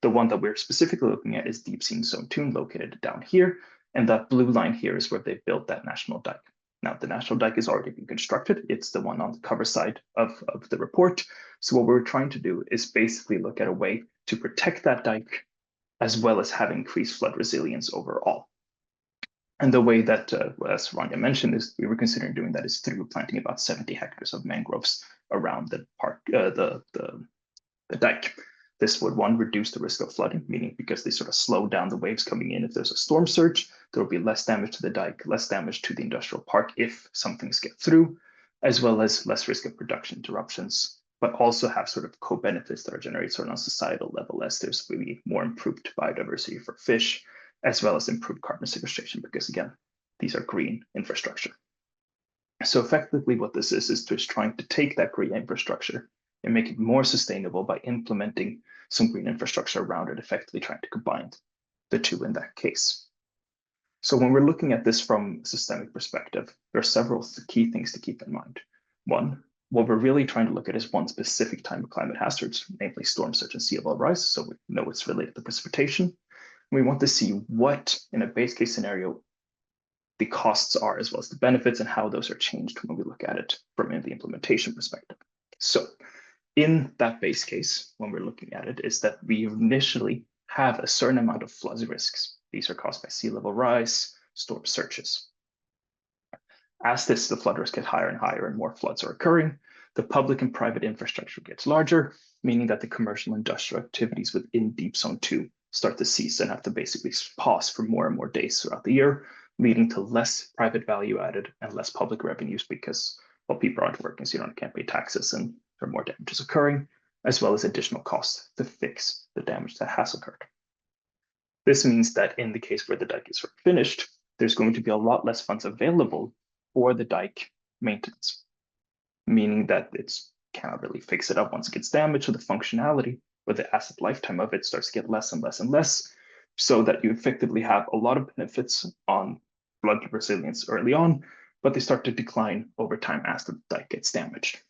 The one that we're specifically looking at is Deep Sea Zone 2, located down here. And that blue line here is where they built that national dike. Now, the national dike has already been constructed. It's the one on the cover side of the report. So what we're trying to do is basically look at a way to protect that dike, as well as have increased flood resilience overall. And the way that, as Rania mentioned, is we were considering doing that is through planting about 70 hectares of mangroves around the park, the dike. This would, one, reduce the risk of flooding, meaning because they sort of slow down the waves coming in. If there's a storm surge, there will be less damage to the dike, less damage to the industrial park if some things get through, as well as less risk of production interruptions, but also have sort of co-benefits that are generated sort of on a societal level, as there's really more improved biodiversity for fish, as well as improved carbon sequestration, because again, these are green infrastructure. So effectively what this is just trying to take that green infrastructure and make it more sustainable by implementing some green infrastructure around it, effectively trying to combine the two in that case. So when we're looking at this from a systemic perspective, there are several key things to keep in mind. One, what we're really trying to look at is one specific time of climate hazards, namely storm surge and sea level rise, so we know it's related to precipitation. We want to see what, in a base case scenario, the costs are, as well as the benefits, and how those are changed when we look at it from the implementation perspective. So in that base case, when we're looking at it, is that we initially have a certain amount of flood risks. These are caused by sea level rise, storm surges. As the flood risk gets higher and higher and more floods are occurring, the public and private infrastructure gets larger, meaning that the commercial industrial activities within Deep Zone 2 start to cease and have to basically pause for more and more days throughout the year, leading to less private value added and less public revenues because, well, people aren't working, so you can't pay taxes and there are more damages occurring, as well as additional costs to fix the damage that has occurred. This means that in the case where the dike is finished, there's going to be a lot less funds available for the dike maintenance, meaning that it cannot really fix it up once it gets damaged, so the functionality or the asset lifetime of it starts to get less and less and less, so that you effectively have a lot of benefits on flood resilience early on, but they start to decline over time as the dike gets damaged.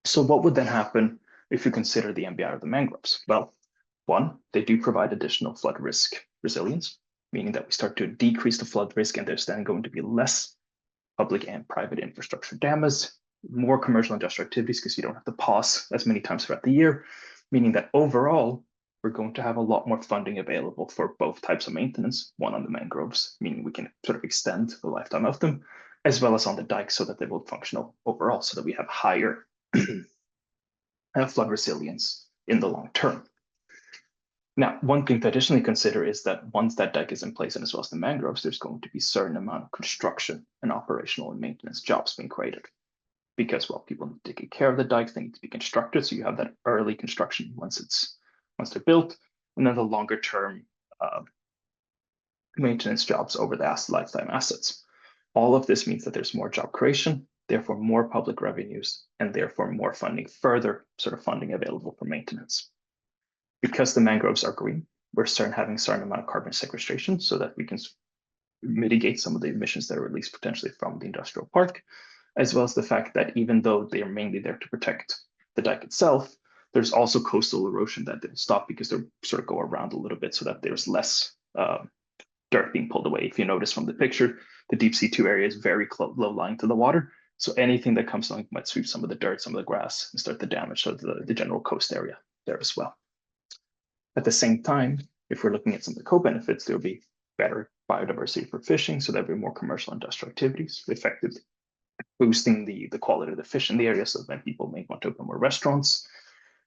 So what would then happen if you consider the NBI of the mangroves? Well, one, they do provide additional flood risk resilience, meaning that we start to decrease the flood risk and there's then going to be less public and private infrastructure damage, more commercial industrial activities because you don't have to pause as many times throughout the year, meaning that overall, we're going to have a lot more funding available for both types of maintenance, one on the mangroves, meaning we can sort of extend the lifetime of them, as well as on the dike so that they will function overall, so that we have higher flood resilience in the long term. Now, one thing to additionally consider is that once that dike is in place and as well as the mangroves, there's going to be a certain amount of construction and operational and maintenance jobs being created. Because, well, people need to take care of the dikes, they need to be constructed, so you have that early construction once they're built, and then the longer term maintenance jobs over the lifetime assets. All of this means that there's more job creation, therefore more public revenues, and therefore more funding, further sort of funding available for maintenance. Because the mangroves are green, we're having a certain amount of carbon sequestration so that we can mitigate some of the emissions that are released potentially from the industrial park, as well as the fact that even though they are mainly there to protect the dike itself, there's also coastal erosion that they'll stop because they sort of go around a little bit so that there's less dirt being pulled away. If you notice from the picture, the deep sea 2 area is very low lying to the water. So anything that comes along might sweep some of the dirt, some of the grass, and start the damage of the general coast area there as well. At the same time, if we're looking at some of the co-benefits, there'll be better biodiversity for fishing, so there'll be more commercial industrial activities, effectively boosting the quality of the fish in the area, so then people may want to open more restaurants.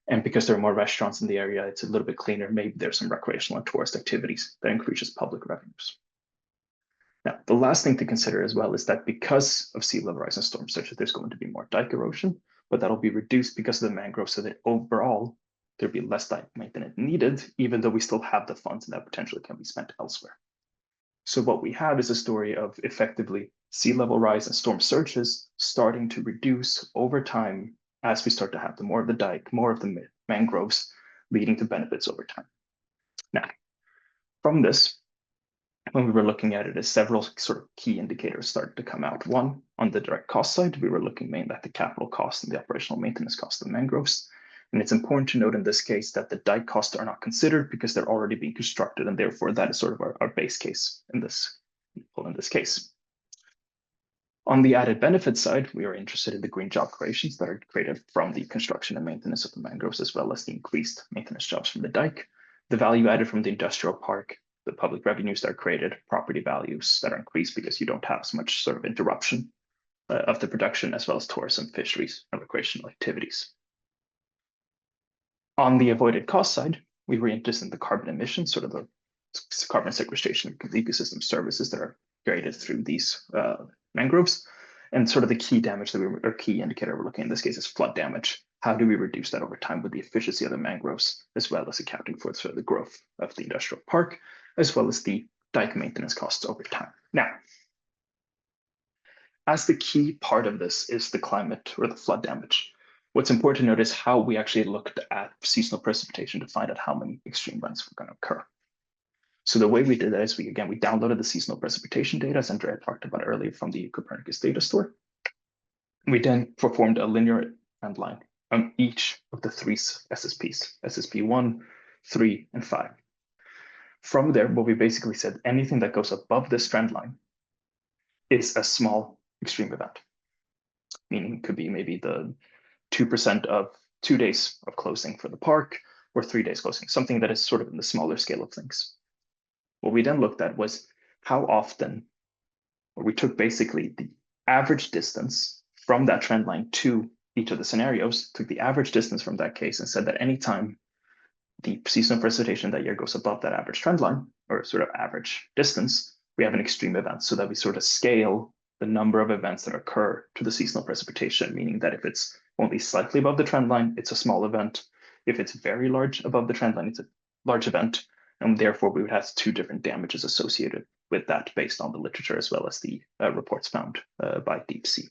And because there are more restaurants in the area, it's a little bit cleaner. Maybe there's some recreational and tourist activities that increases public revenues. Now, the last thing to consider as well is that because of sea level rise and storm surges, there's going to be more dike erosion, but that'll be reduced because of the mangroves, so that overall there'll be less dike maintenance needed, even though we still have the funds and that potentially can be spent elsewhere. So what we have is a story of effectively sea level rise and storm surges starting to reduce over time as we start to have more of the dike, more of the mangroves, leading to benefits over time. Now, from this, when we were looking at it, several sort of key indicators started to come out. One, on the direct cost side, we were looking mainly at the capital cost and the operational maintenance cost of the mangroves. And it's important to note in this case that the dike costs are not considered because they're already being constructed, and therefore that is sort of our base case in this case. On the added benefit side, we are interested in the green job creations that are created from the construction and maintenance of the mangroves, as well as the increased maintenance jobs from the dike, the value added from the industrial park, the public revenues that are created, property values that are increased because you don't have so much sort of interruption of the production, as well as tourism, fisheries, and recreational activities. On the avoided cost side, we were interested in the carbon emissions, sort of the carbon sequestration of ecosystem services that are created through these mangroves. And sort of the key damage or key indicator we're looking at in this case is flood damage. How do we reduce that over time with the efficiency of the mangroves, as well as accounting for sort of the growth of the industrial park, as well as the dike maintenance costs over time. Now, as the key part of this is the climate or the flood damage, what's important to note is how we actually looked at seasonal precipitation to find out how many extreme events were going to occur. So the way we did that is we downloaded the seasonal precipitation data, as Andrea talked about earlier, from the Copernicus data store. We then performed a linear trend line on each of the 3 SSPs, SSP 1, 3, and 5. From there, what we basically said, anything that goes above this trend line is a small extreme event, meaning it could be maybe the 2% of 2 days of closing for the park, or 3 days closing, something that is sort of in the smaller scale of things. What we then looked at was how often, or we took basically the average distance from that trend line to each of the scenarios, took the average distance from that case and said that anytime the seasonal precipitation that year goes above that average trend line, or sort of average distance, we have an extreme event, so that we sort of scale the number of events that occur to the seasonal precipitation, meaning that if it's only slightly above the trend line, it's a small event. If it's very large above the trend line, it's a large event. And therefore, we would have 2 different damages associated with that based on the literature, as well as the reports found by Deep Sea.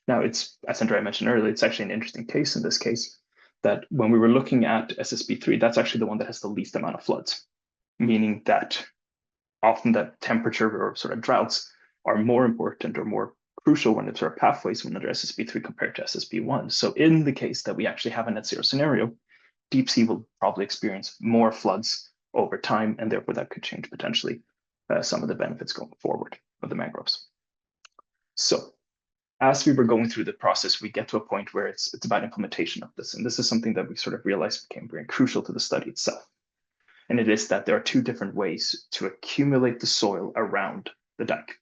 Now, it's, as Andrea mentioned earlier, it's actually an interesting case in this case, that when we were looking at SSP3, that's actually the one that has the least amount of floods, meaning that often that temperature or sort of droughts are more important or more crucial when it's sort of pathways when under SSP3 compared to SSP1. So in the case that we actually have a net zero scenario, Deep Sea will probably experience more floods over time, and therefore that could change potentially some of the benefits going forward of the mangroves. So as we were going through the process, we get to a point where it's about implementation of this. And this is something that we sort of realized became very crucial to the study itself. And it is that there are 2 different ways to accumulate the soil around the dike.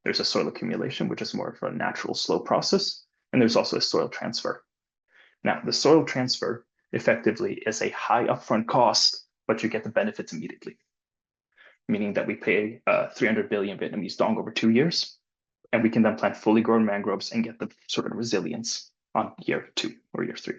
There's a soil accumulation, which is more of a natural, slow process. And there's also a soil transfer. Now, the soil transfer effectively is a high upfront cost, but you get the benefits immediately. Meaning that we pay 300 billion Vietnamese dong over 2 years, and we can then plant fully grown mangroves and get the sort of resilience on year 2 or year 3.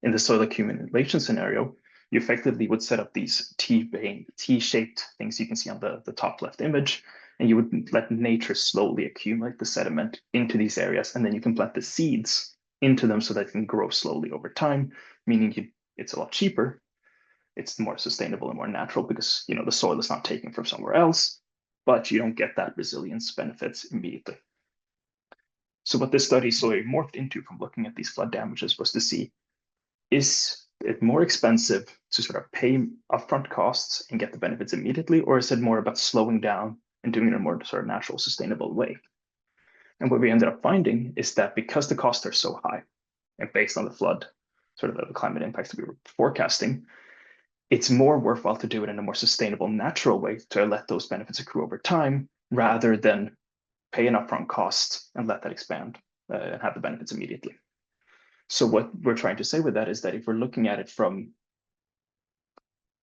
In the soil accumulation scenario, you effectively would set up these T-shaped things you can see on the top left image, and you would let nature slowly accumulate the sediment into these areas, and then you can plant the seeds into them so that it can grow slowly over time, meaning it's a lot cheaper, it's more sustainable and more natural because the soil is not taken from somewhere else, but you don't get that resilience benefits immediately. So what this study slowly morphed into from looking at these flood damages was to see, is it more expensive to sort of pay upfront costs and get the benefits immediately, or is it more about slowing down and doing it in a more sort of natural, sustainable way? And what we ended up finding is that because the costs are so high, and based on the flood, sort of the climate impacts that we were forecasting, it's more worthwhile to do it in a more sustainable, natural way to let those benefits accrue over time, rather than pay an upfront cost and let that expand and have the benefits immediately. So what we're trying to say with that is that if we're looking at it from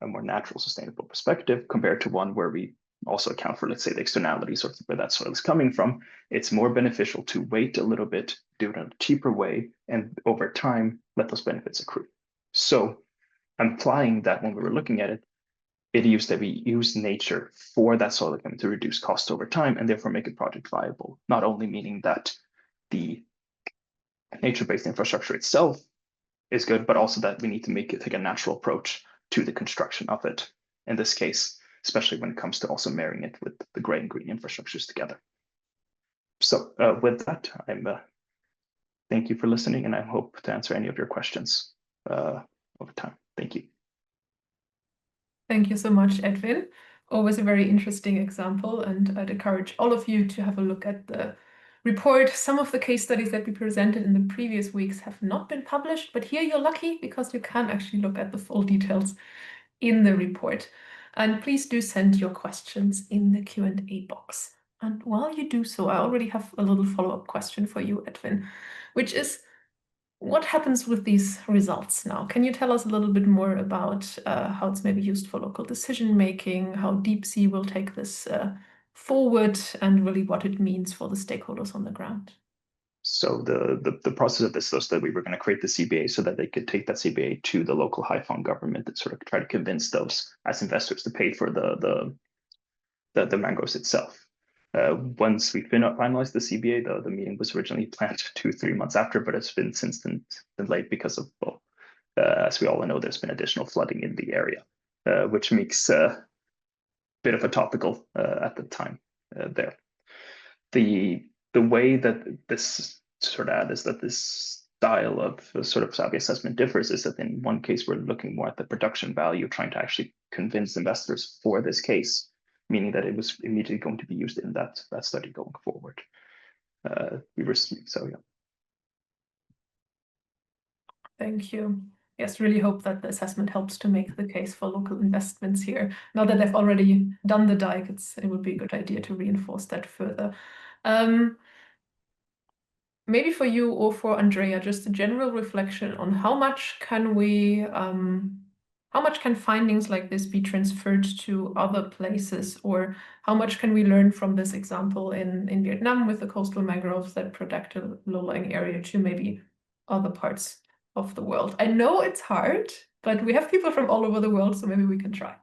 a more natural, sustainable perspective compared to one where we also account for, let's say, the externalities or where that soil is coming from, it's more beneficial to wait a little bit, do it in a cheaper way, and over time, let those benefits accrue. So implying that when we were looking at it, it used that we use nature for that soil economy to reduce costs over time and therefore make a project viable, not only meaning that the nature-based infrastructure itself is good, but also that we need to take a natural approach to the construction of it. In this case, especially when it comes to also marrying it with the gray and green infrastructures together. So with that, thank you for listening, and I hope to answer any of your questions over time. Thank you. Thank you so much, Edwin. Always a very interesting example, and I'd encourage all of you to have a look at the report. Some of the case studies that we presented in the previous weeks have not been published, but here you're lucky because you can actually look at the full details in the report. And please do send your questions in the Q&A box. And while you do so, I already have a little follow-up question for you, Edwin, which is, what happens with these results now? Can you tell us a little bit more about how it's maybe used for local decision making, how DeepSea will take this forward, and really what it means for the stakeholders on the ground? So the process of this was that we were going to create the CBA so that they could take that CBA to the local Haiphong government and sort of try to convince those as investors to pay for the mangroves itself. Once we finalized the CBA, the meeting was originally planned 2-3 months after, but it's been since then delayed because of, well, as we all know, there's been additional flooding in the area, which makes a bit of a topical at the time there. The way that this sort of is that this style of sort of savvy assessment differs is that in one case, we're looking more at the production value, trying to actually convince investors for this case, meaning that it was immediately going to be used in that study going forward. So yeah. Thank you. Yes, really hope that the assessment helps to make the case for local investments here. Now that they've already done the dike, it would be a good idea to reinforce that further. Maybe for you or for Andrea, just a general reflection on how much can findings like this be transferred to other places, or how much can we learn from this example in Vietnam with the coastal mangroves that protect a low-lying area to maybe other parts of the world? I know it's hard, but we have people from all over the world, so maybe we can try.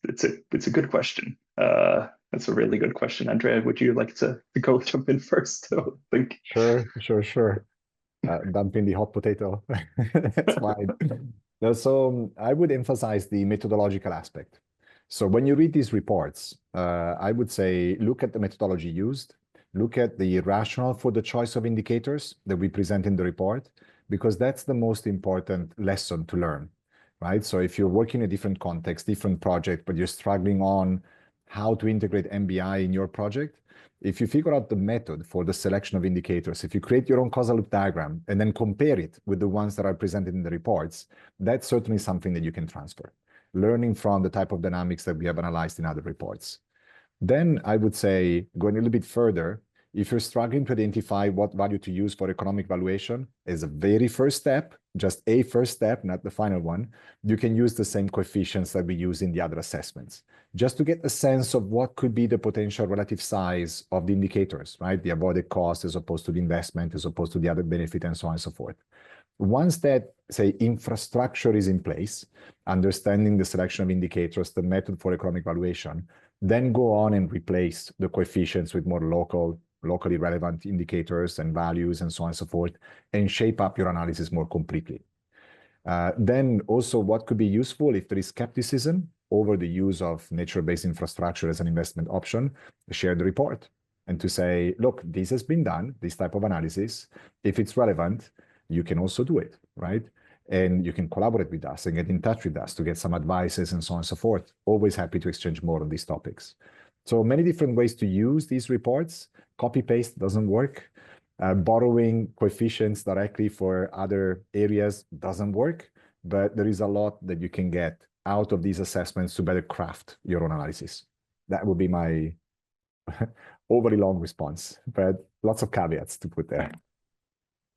It's a good question. That's a really good question. Andrea, would you like to go jump in first? I think. Sure. Dumping the hot potato. That's fine. So I would emphasize the methodological aspect. So when you read these reports, I would say look at the methodology used, look at the rationale for the choice of indicators that we present in the report, because that's the most important lesson to learn, right? So if you're working in a different context, different project, but you're struggling on how to integrate NBI in your project, if you figure out the method for the selection of indicators, if you create your own causal loop diagram and then compare it with the ones that are presented in the reports, that's certainly something that you can transfer, learning from the type of dynamics that we have analyzed in other reports. Then I would say, going a little bit further, if you're struggling to identify what value to use for economic valuation as a very first step, just a first step, not the final one, you can use the same coefficients that we use in the other assessments, just to get a sense of what could be the potential relative size of the indicators, right? The avoided cost as opposed to the investment, as opposed to the other benefit, and so on and so forth. Once that, say, infrastructure is in place, understanding the selection of indicators, the method for economic valuation, then go on and replace the coefficients with more locally relevant indicators and values and so on and so forth, and shape up your analysis more completely. Then also what could be useful if there is skepticism over the use of nature-based infrastructure as an investment option, share the report and to say, look, this has been done, this type of analysis. If it's relevant, you can also do it, right? And you can collaborate with us and get in touch with us to get some advices and so on and so forth. Always happy to exchange more on these topics. So many different ways to use these reports. Copy-paste doesn't work. Borrowing coefficients directly for other areas doesn't work, but there is a lot that you can get out of these assessments to better craft your own analysis. That would be my overly long response, but lots of caveats to put there.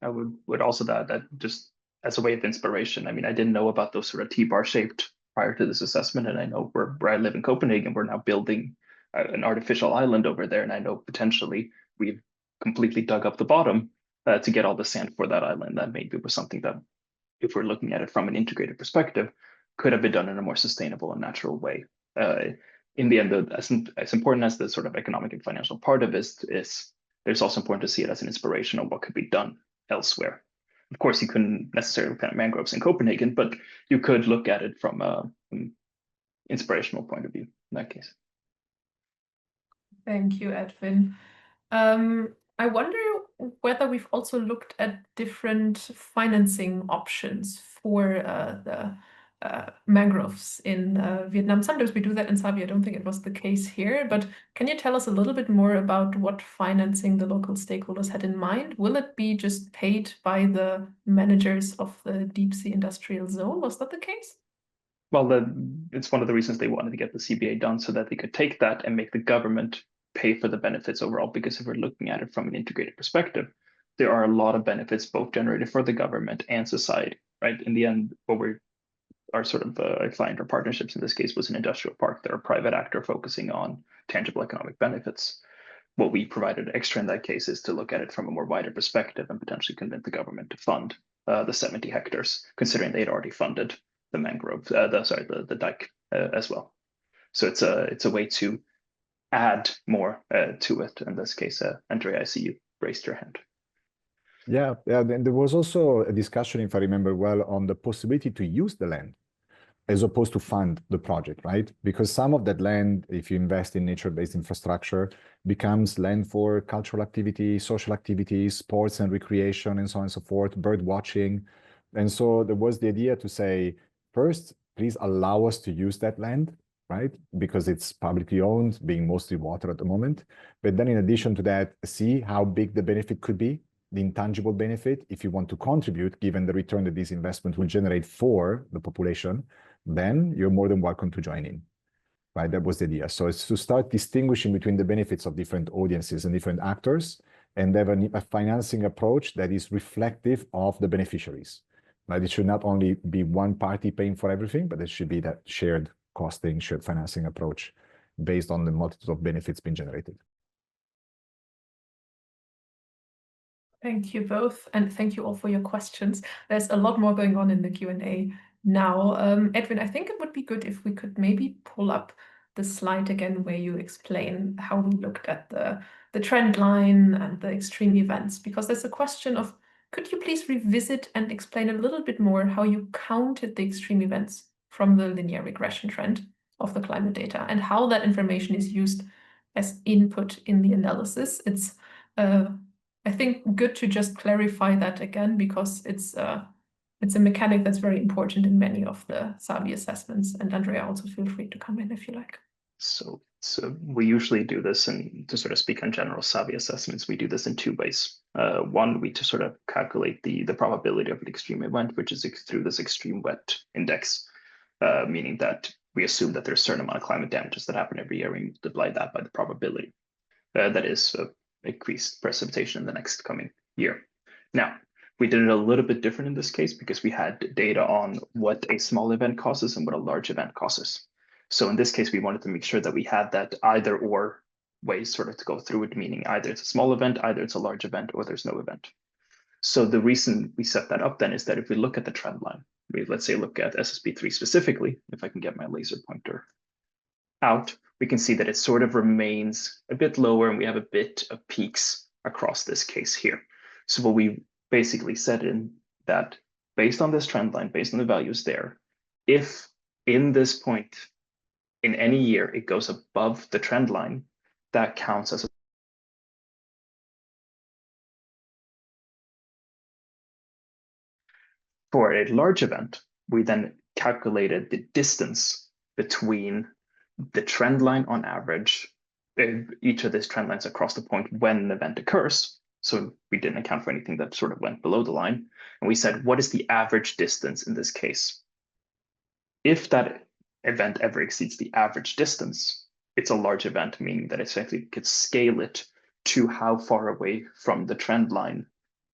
I would also that just as a way of inspiration. I mean, I didn't know about those sort of T-bar shaped prior to this assessment, and I know where I live in Copenhagen, we're now building an artificial island over there, and I know potentially we've completely dug up the bottom to get all the sand for that island. That maybe was something that, if we're looking at it from an integrated perspective, could have been done in a more sustainable and natural way. In the end, as important as the sort of economic and financial part of it is, it's also important to see it as an inspiration of what could be done elsewhere. Of course, you couldn't necessarily plant mangroves in Copenhagen, but you could look at it from an inspirational point of view in that case. Thank you, Edwin. I wonder whether we've also looked at different financing options for the mangroves in Vietnam. Sometimes we do that in Savi. I don't think it was the case here, but can you tell us a little bit more about what financing the local stakeholders had in mind? Will it be just paid by the managers of the deep sea industrial zone? Was that the case? Well, it's one of the reasons they wanted to get the CBA done, so that they could take that and make the government pay for the benefits overall. Because if we're looking at it from an integrated perspective, there are a lot of benefits both generated for the government and society, right? In the end, our sort of client or partnerships in this case was an industrial park. They're a private actor focusing on tangible economic benefits. What we provided extra in that case is to look at it from a more wider perspective and potentially convince the government to fund the 70 hectares, considering they'd already funded the mangrove, the dike as well. So it's a way to add more to it. In this case, Andrea, I see you raised your hand. Yeah, and there was also a discussion, if I remember well, on the possibility to use the land as opposed to fund the project, right? Because some of that land, if you invest in nature-based infrastructure, becomes land for cultural activity, social activities, sports and recreation, and so on and so forth, bird watching. And so there was the idea to say, first, please allow us to use that land, right? Because it's publicly owned, being mostly water at the moment. But then in addition to that, see how big the benefit could be, the intangible benefit, if you want to contribute, given the return that this investment will generate for the population, then you're more than welcome to join in, right? That was the idea. So it's to start distinguishing between the benefits of different audiences and different actors, and have a financing approach that is reflective of the beneficiaries. Right? It should not only be one party paying for everything, but it should be that shared costing, shared financing approach based on the multitude of benefits being generated. Thank you both, and thank you all for your questions. There's a lot more going on in the Q&A now. Edwin, I think it would be good if we could maybe pull up the slide again where you explain how we looked at the trend line and the extreme events, because there's a question of, could you please revisit and explain a little bit more how you counted the extreme events from the linear regression trend of the climate data and how that information is used as input in the analysis? It's I think good to just clarify that again, because it's a mechanic that's very important in many of the Savi assessments. And Andrea, also feel free to come in if you like. So we usually do this, and to sort of speak on general Savi assessments, we do this in two ways. One, we to sort of calculate the probability of an extreme event, which is through this extreme wet index, meaning that we assume that there's a certain amount of climate damages that happen every year, and we multiply that by the probability. That is increased precipitation in the next coming year. Now, we did it a little bit different in this case because we had data on what a small event causes and what a large event causes. So in this case, we wanted to make sure that we had that either or ways sort of to go through it, meaning either it's a small event, either it's a large event, or there's no event. So the reason we set that up then is that if we look at the trend line, let's say look at SSP3 specifically, if I can get my laser pointer out, we can see that it sort of remains a bit lower and we have a bit of peaks across this case here. So what we basically said in that, based on this trend line, based on the values there, if in this point in any year it goes above the trend line, that counts as a for a large event. We then calculated the distance between the trend line on average, each of these trend lines across the point when an event occurs. So we didn't account for anything that sort of went below the line. And we said, what is the average distance in this case? If that event ever exceeds the average distance, it's a large event, meaning that essentially could scale it to how far away from the trend line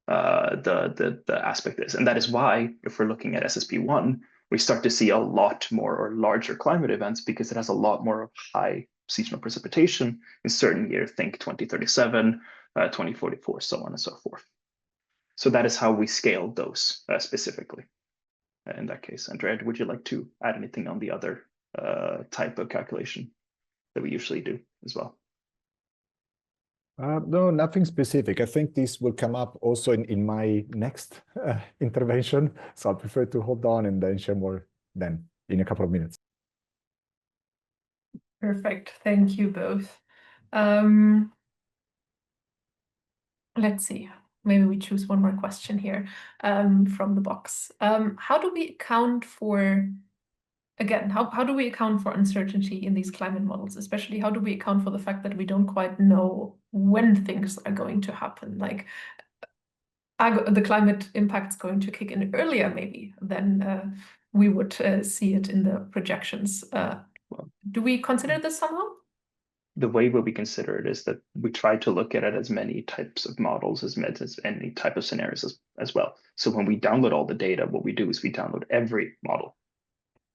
the aspect is. And that is why, if we're looking at SSP1, we start to see a lot more or larger climate events because it has a lot more high seasonal precipitation in certain years, think 2037, 2044, so on and so forth. So that is how we scaled those specifically in that case. Andrea, would you like to add anything on the other type of calculation that we usually do as well? No, nothing specific. I think this will come up also in my next intervention. So I'll prefer to hold on and then share more then in a couple of minutes. Perfect. Thank you both. Let's see. Maybe we choose one more question here from the box. How do we account for, again, how do we account for uncertainty in these climate models? Especially, how do we account for the fact that we don't quite know when things are going to happen? Like, are the climate impacts going to kick in earlier, maybe, than we would see it in the projections? Do we consider this somehow? The way we consider it is that we try to look at it as many types of models as any type of scenarios as well. So when we download all the data, what we do is we download every model.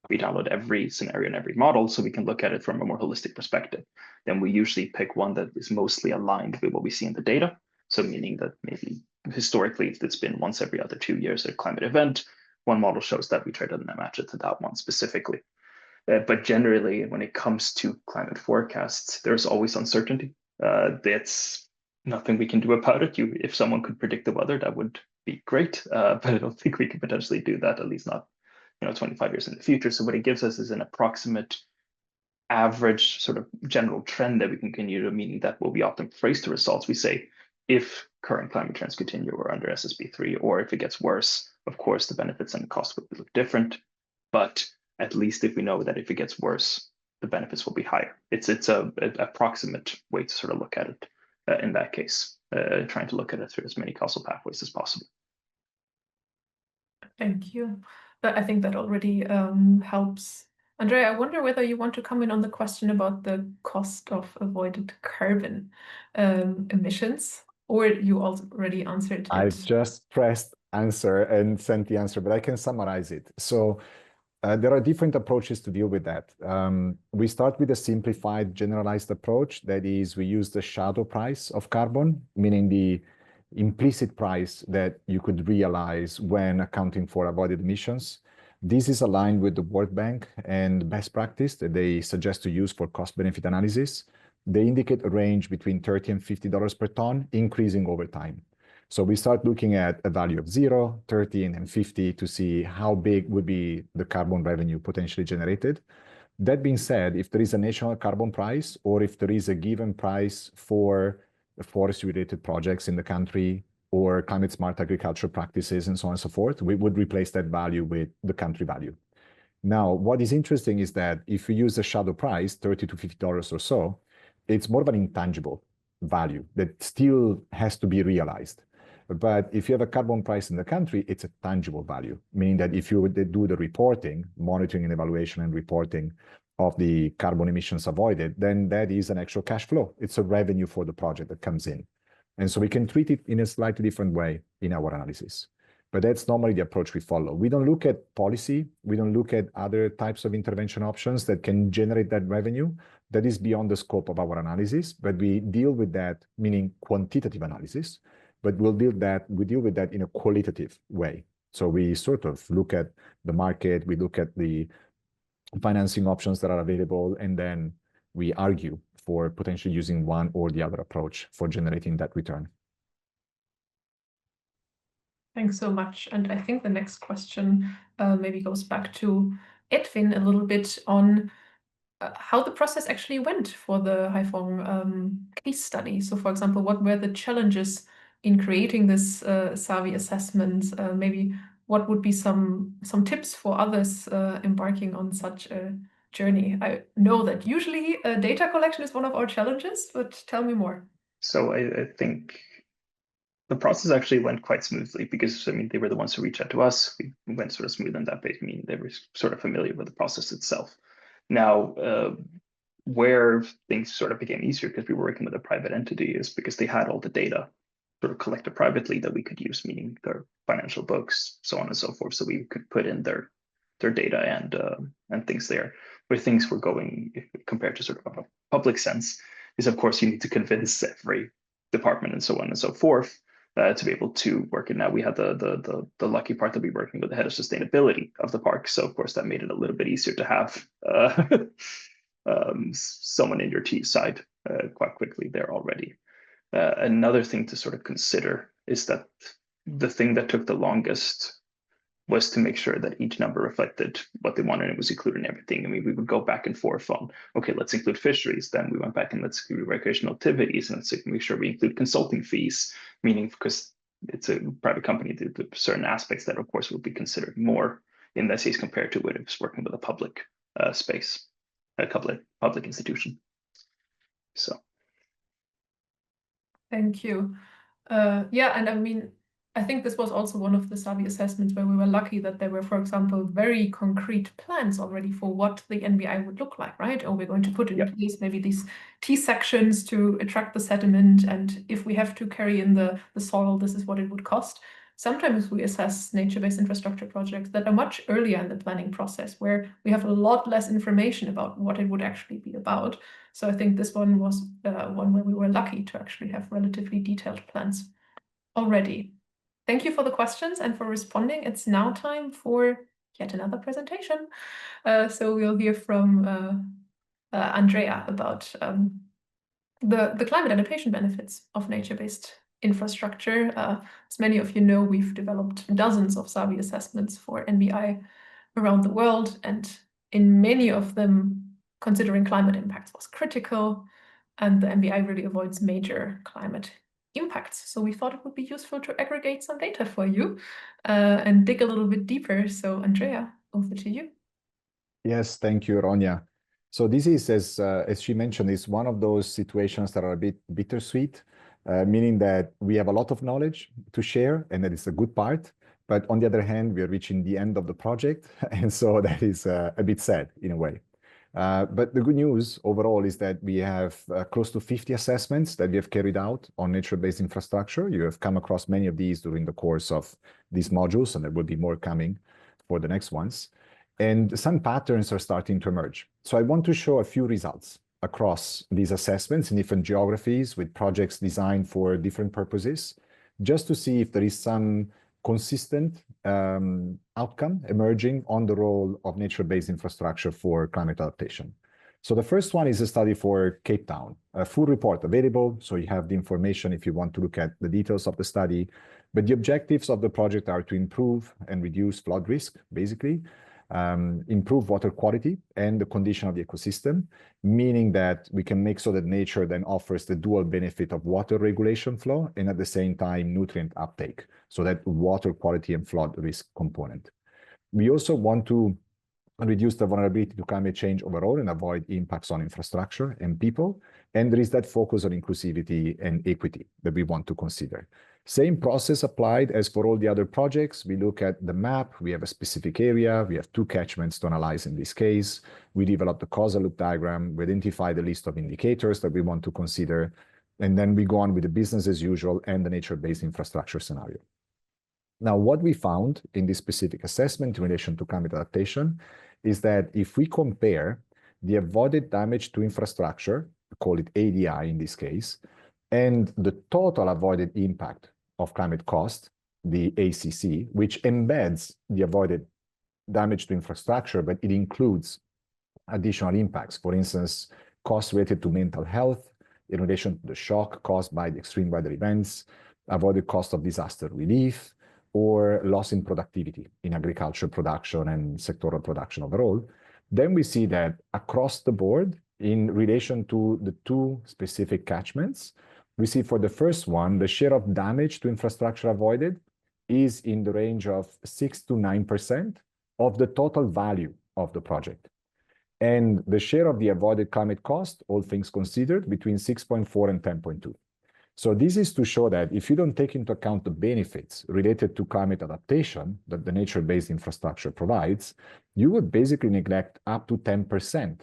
We download every scenario and every model so we can look at it from a more holistic perspective. Then we usually pick one that is mostly aligned with what we see in the data. So meaning that maybe historically, if it's been once every other 2 years a climate event, one model shows that, we try to match it to that one specifically. But generally, when it comes to climate forecasts, there's always uncertainty. That's nothing we can do about it. If someone could predict the weather, that would be great. But I don't think we can potentially do that, at least not 25 years in the future. So what it gives us is an approximate average sort of general trend that we can continue to, meaning that when we often phrase the results, we say, if current climate trends continue, we're under SSP3, or if it gets worse, of course, the benefits and the costs would look different. But at least if we know that if it gets worse, the benefits will be higher. It's an approximate way to sort of look at it in that case, trying to look at it through as many causal pathways as possible. Thank you. But I think that already helps. Andrea, I wonder whether you want to comment on the question about the cost of avoided carbon emissions, or you already answered it. I've just pressed answer and sent the answer, but I can summarize it. So there are different approaches to deal with that. We start with a simplified, generalized approach. That is, we use the shadow price of carbon, meaning the implicit price that you could realize when accounting for avoided emissions. This is aligned with the World Bank and best practice that they suggest to use for cost-benefit analysis. They indicate a range between $30 and $50 per ton, increasing over time. So we start looking at a value of 0, 30, and then 50 to see how big would be the carbon revenue potentially generated. That being said, if there is a national carbon price, or if there is a given price for forest-related projects in the country, or climate-smart agriculture practices, and so on and so forth, we would replace that value with the country value. Now, what is interesting is that if we use a shadow price, $30 to $50 or so, it's more of an intangible value that still has to be realized. But if you have a carbon price in the country, it's a tangible value, meaning that if you would do the reporting, monitoring and evaluation and reporting of the carbon emissions avoided, then that is an actual cash flow. It's a revenue for the project that comes in. And so we can treat it in a slightly different way in our analysis. But that's normally the approach we follow. We don't look at policy. We don't look at other types of intervention options that can generate that revenue. That is beyond the scope of our analysis, but we deal with that, meaning quantitative analysis, but we deal with that in a qualitative way. So we sort of look at the market, we look at the financing options that are available, and then we argue for potentially using one or the other approach for generating that return. Thanks so much. And I think the next question maybe goes back to Edwin a little bit on how the process actually went for the Haiphong case study. So, for example, what were the challenges in creating this SAVI assessment? Maybe what would be some tips for others embarking on such a journey? I know that usually data collection is one of our challenges, but tell me more. So I think the process actually went quite smoothly because, I mean, they were the ones who reached out to us. We went sort of smooth on that base, meaning they were sort of familiar with the process itself. Now, where things sort of became easier because we were working with a private entity is because they had all the data sort of collected privately that we could use, meaning their financial books, so on and so forth. So we could put in their data and things there. Where things were going compared to sort of a public sense is, of course, you need to convince every department and so on and so forth to be able to work it. Now we had the lucky part that we were working with the head of sustainability of the park, so of course that made it a little bit easier to have someone in your side quite quickly there already. Another thing to sort of consider is that the thing that took the longest was to make sure that each number reflected what they wanted and it was included in everything. I mean, we would go back and forth on, okay, let's include fisheries. Then we went back and let's include recreational activities, and let's make sure we include consulting fees, meaning because it's a private company, the certain aspects that, of course, will be considered more in that case compared to when it was working with a public space, a public institution. So. Thank you. Yeah, and I mean, I think this was also one of the SAVI assessments where we were lucky that there were, for example, very concrete plans already for what the NBI would look like, right? Or we're going to put in place maybe these T sections to attract the sediment. And if we have to carry in the soil, this is what it would cost. Sometimes we assess nature-based infrastructure projects that are much earlier in the planning process, where we have a lot less information about what it would actually be about. So I think this one was one where we were lucky to actually have relatively detailed plans already. Thank you for the questions and for responding. It's now time for yet another presentation. So we'll hear from Andrea about the climate adaptation benefits of nature-based infrastructure. As many of you know, we've developed dozens of SAVI assessments for NBI around the world, and in many of them, considering climate impacts was critical, and the NBI really avoids major climate impacts. So we thought it would be useful to aggregate some data for you and dig a little bit deeper. So Andrea, over to you. Yes, thank you, Ronja. So this is, as she mentioned, is one of those situations that are a bit bittersweet, meaning that we have a lot of knowledge to share, and that is a good part. But on the other hand, we are reaching the end of the project, and so that is a bit sad in a way. But the good news overall is that we have close to 50 assessments that we have carried out on nature-based infrastructure. You have come across many of these during the course of these modules, and there will be more coming for the next ones. And some patterns are starting to emerge. So I want to show a few results across these assessments in different geographies with projects designed for different purposes, just to see if there is some consistent outcome emerging on the role of nature-based infrastructure for climate adaptation. So the first one is a study for Cape Town, a full report available. So you have the information if you want to look at the details of the study. But the objectives of the project are to improve and reduce flood risk, basically, improve water quality and the condition of the ecosystem, meaning that we can make so that nature then offers the dual benefit of water regulation flow and at the same time nutrient uptake, so that water quality and flood risk component. We also want to reduce the vulnerability to climate change overall and avoid impacts on infrastructure and people. And there is that focus on inclusivity and equity that we want to consider. Same process applied as for all the other projects. We look at the map, we have a specific area, we have 2 catchments to analyze in this case. We develop the causal loop diagram, we identify the list of indicators that we want to consider, and then we go on with the business as usual and the nature-based infrastructure scenario. Now, what we found in this specific assessment in relation to climate adaptation is that if we compare the avoided damage to infrastructure, call it ADI in this case, and the total avoided impact of climate cost, the ACC, which embeds the avoided damage to infrastructure, but it includes additional impacts. For instance, costs related to mental health in relation to the shock caused by the extreme weather events, avoided cost of disaster relief, or loss in productivity in agriculture production and sectoral production overall. Then we see that across the board, in relation to the two specific catchments, we see for the first one, the share of damage to infrastructure avoided is in the range of 6 to 9% of the total value of the project. And the share of the avoided climate cost, all things considered, between 6.4 and 10.2. So this is to show that if you don't take into account the benefits related to climate adaptation that the nature-based infrastructure provides, you would basically neglect up to 10%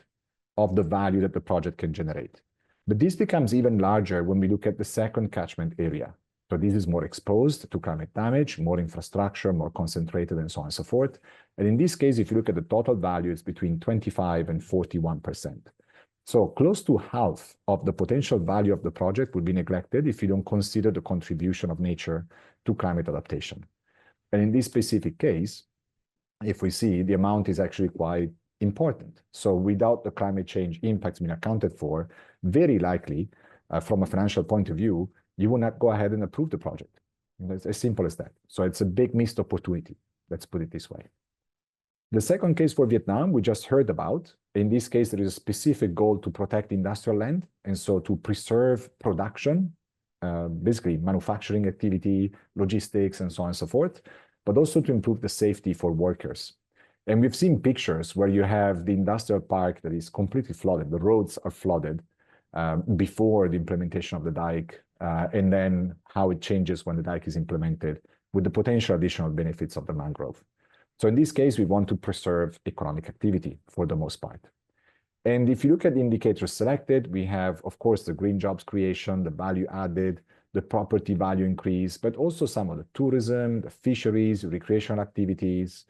of the value that the project can generate. But this becomes even larger when we look at the second catchment area. So this is more exposed to climate damage, more infrastructure, more concentrated, and so on and so forth. And in this case, if you look at the total value, it's between 25 and 41%. So close to half of the potential value of the project would be neglected if you don't consider the contribution of nature to climate adaptation. And in this specific case, if we see, the amount is actually quite important. So without the climate change impacts being accounted for, very likely, from a financial point of view, you will not go ahead and approve the project. It's as simple as that. So it's a big missed opportunity. Let's put it this way. The second case for Vietnam, we just heard about. In this case, there is a specific goal to protect industrial land, and so to preserve production, basically manufacturing activity, logistics, and so on and so forth, but also to improve the safety for workers. And we've seen pictures where you have the industrial park that is completely flooded. The roads are flooded before the implementation of the dike, and then how it changes when the dike is implemented with the potential additional benefits of the mangrove. So in this case, we want to preserve economic activity for the most part. And if you look at the indicators selected, we have, of course, the green jobs creation, the value added, the property value increase, but also some of the tourism, the fisheries, recreational activities,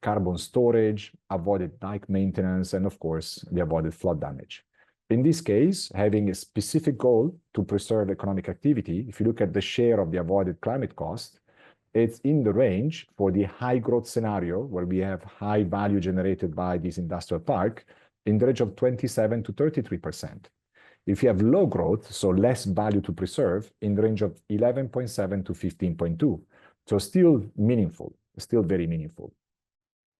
carbon storage, avoided dike maintenance, and of course, the avoided flood damage. In this case, having a specific goal to preserve economic activity, if you look at the share of the avoided climate cost, it's in the range for the high growth scenario where we have high value generated by this industrial park in the range of 27 to 33%. If you have low growth, so less value to preserve, in the range of 11.7 to 15.2. So still meaningful, still very meaningful.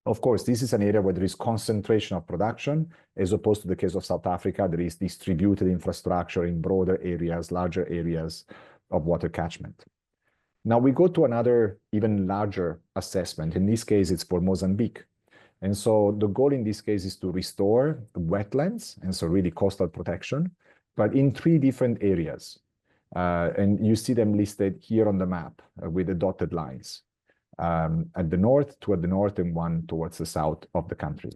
Of course, this is an area where there is concentration of production, as opposed to the case of South Africa, there is distributed infrastructure in broader areas, larger areas of water catchment. Now we go to another even larger assessment. In this case, it's for Mozambique. And so the goal in this case is to restore wetlands, and so really coastal protection, but in 3 different areas. And you see them listed here on the map with the dotted lines. At the north, toward the north, and one towards the south of the country.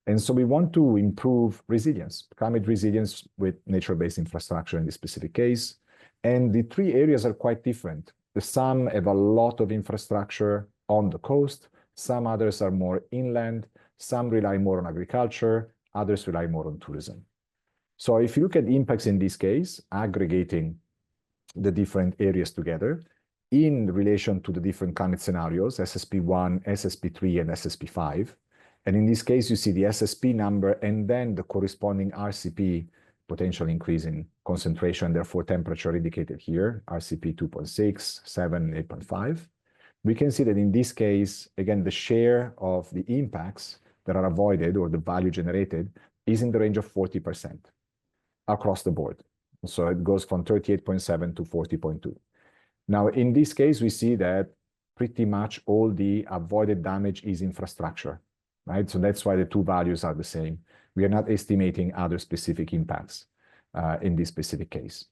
And so we want to improve resilience, climate resilience with nature-based infrastructure in this specific case. And the 3 areas are quite different. Some have a lot of infrastructure on the coast, some others are more inland, some rely more on agriculture, others rely more on tourism. So if you look at the impacts in this case, aggregating the different areas together in relation to the different climate scenarios, SSP1, SSP3, and SSP5. And in this case, you see the SSP number and then the corresponding RCP potential increase in concentration, and therefore temperature indicated here, RCP 2.6, 7, 8.5. We can see that in this case, again, the share of the impacts that are avoided or the value generated is in the range of 40% across the board. So it goes from 38.7 to 40.2. Now, in this case, we see that pretty much all the avoided damage is infrastructure, right? So that's why the 2 values are the same. We are not estimating other specific impacts in this specific case,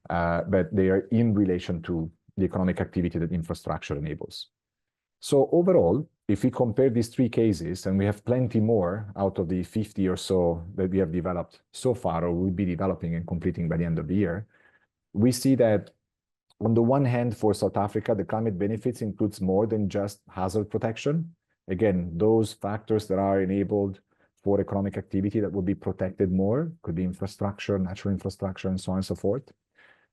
but they are in relation to the economic activity that infrastructure enables. So overall, if we compare these 3 cases, and we have plenty more out of the 50 or so that we have developed so far, or will be developing and completing by the end of the year, we see that on the one hand, for South Africa, the climate benefits includes more than just hazard protection. Again, those factors that are enabled for economic activity that will be protected more, could be infrastructure, natural infrastructure, and so on and so forth.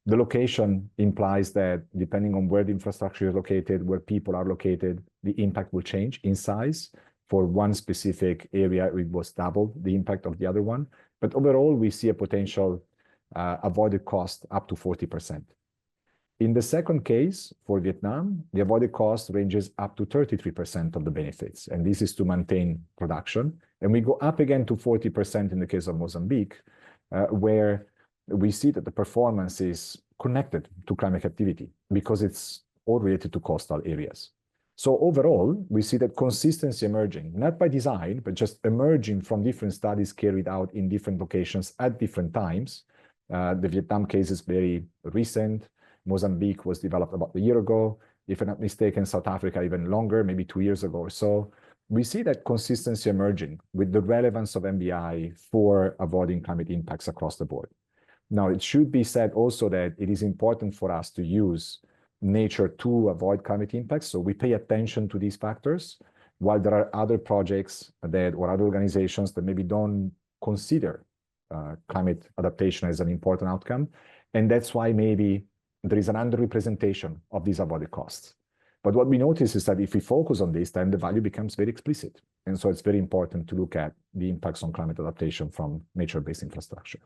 The location implies that depending on where the infrastructure is located, where people are located, the impact will change in size. For one specific area, it was double the impact of the other one. But overall, we see a potential avoided cost up to 40%. In the second case, for Vietnam, the avoided cost ranges up to 33% of the benefits, and this is to maintain production. And we go up again to 40% in the case of Mozambique, where we see that the performance is connected to climate activity because it's all related to coastal areas. So overall, we see that consistency emerging, not by design, but just emerging from different studies carried out in different locations at different times. The Vietnam case is very recent. Mozambique was developed about a year ago. If I'm not mistaken, South Africa even longer, maybe 2 years ago or so. We see that consistency emerging with the relevance of NBI for avoiding climate impacts across the board. Now, it should be said also that it is important for us to use nature to avoid climate impacts. So we pay attention to these factors, while there are other projects that or other organizations that maybe don't consider climate adaptation as an important outcome. And that's why maybe there is an underrepresentation of these avoided costs. But what we notice is that if we focus on this, then the value becomes very explicit. And so it's very important to look at the impacts on climate adaptation from nature-based infrastructure.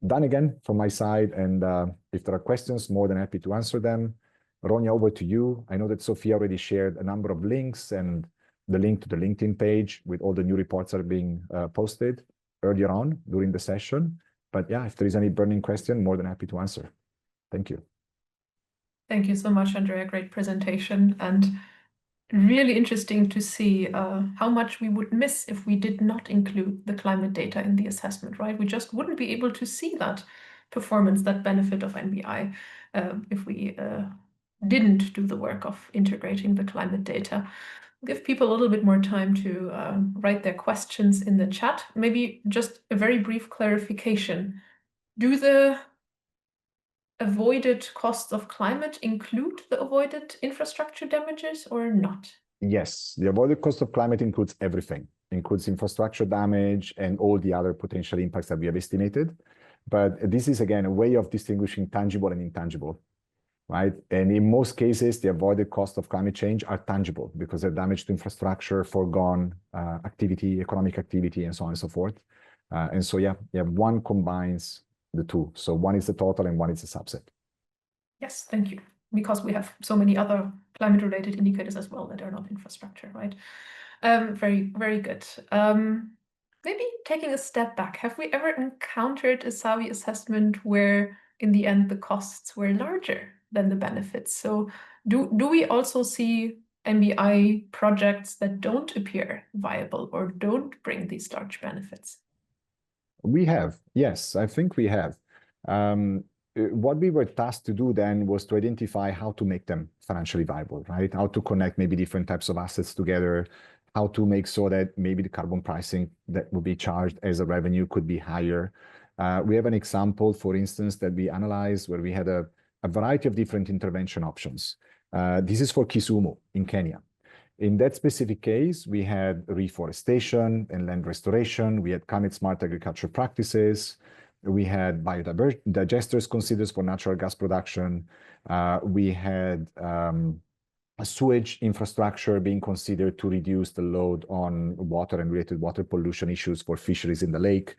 Done again from my side, and if there are questions, more than happy to answer them. Ronya, over to you. I know that Sophia already shared a number of links and the link to the LinkedIn page with all the new reports that are being posted earlier on during the session. But yeah, if there is any burning question, more than happy to answer. Thank you. Thank you so much, Andrea. Great presentation, and really interesting to see how much we would miss if we did not include the climate data in the assessment, right? We just wouldn't be able to see that performance, that benefit of NBI, if we didn't do the work of integrating the climate data. Give people a little bit more time to write their questions in the chat. Maybe just a very brief clarification. Do the avoided costs of climate include the avoided infrastructure damages or not? Yes, the avoided cost of climate includes everything, includes infrastructure damage and all the other potential impacts that we have estimated. But this is, again, a way of distinguishing tangible and intangible, right? And in most cases, the avoided cost of climate change are tangible because they're damage to infrastructure, foregone activity, economic activity, and so on and so forth. And so, yeah, one combines the two. So one is the total and one is the subset. Yes, thank you. Because we have so many other climate-related indicators as well that are not infrastructure, right? Very, very good. Maybe taking a step back, have we ever encountered a SAVI assessment where in the end the costs were larger than the benefits? So do we also see NBI projects that don't appear viable or don't bring these large benefits? We have, yes, I think we have. What we were tasked to do then was to identify how to make them financially viable, right? How to connect maybe different types of assets together, how to make so that maybe the carbon pricing that will be charged as a revenue could be higher. We have an example, for instance, that we analyzed where we had a variety of different intervention options. This is for Kisumu in Kenya. In that specific case, we had reforestation and land restoration. We had climate-smart agriculture practices. We had biodigesters considered for natural gas production. We had a sewage infrastructure being considered to reduce the load on water and related water pollution issues for fisheries in the lake.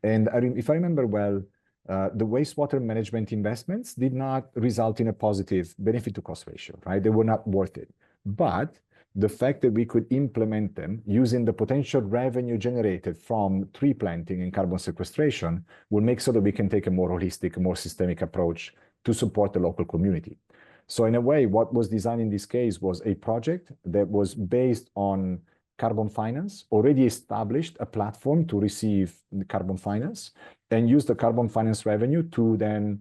And if I remember well, the wastewater management investments did not result in a positive benefit to cost ratio, right? They were not worth it. But the fact that we could implement them using the potential revenue generated from tree planting and carbon sequestration will make so that we can take a more holistic, more systemic approach to support the local community. So in a way, what was designed in this case was a project that was based on carbon finance, already established a platform to receive the carbon finance, and use the carbon finance revenue to then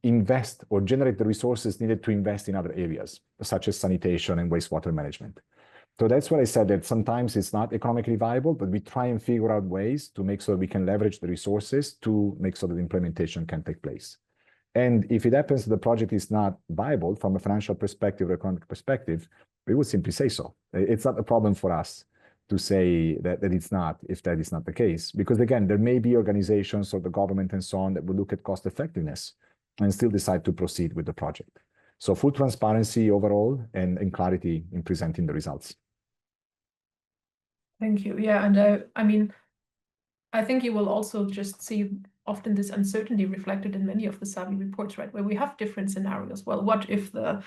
invest or generate the resources needed to invest in other areas, such as sanitation and wastewater management. So that's what I said, that sometimes it's not economically viable, but we try and figure out ways to make sure we can leverage the resources to make sure that implementation can take place. And if it happens that the project is not viable from a financial perspective or economic perspective, we would simply say so. It's not a problem for us to say that it's not, if that is not the case. Because again, there may be organizations or the government and so on that will look at cost effectiveness and still decide to proceed with the project. So full transparency overall and clarity in presenting the results. Thank you. Yeah, and I mean, I think you will also just see often this uncertainty reflected in many of the SABI reports, right? Where we have different scenarios. Well, what if the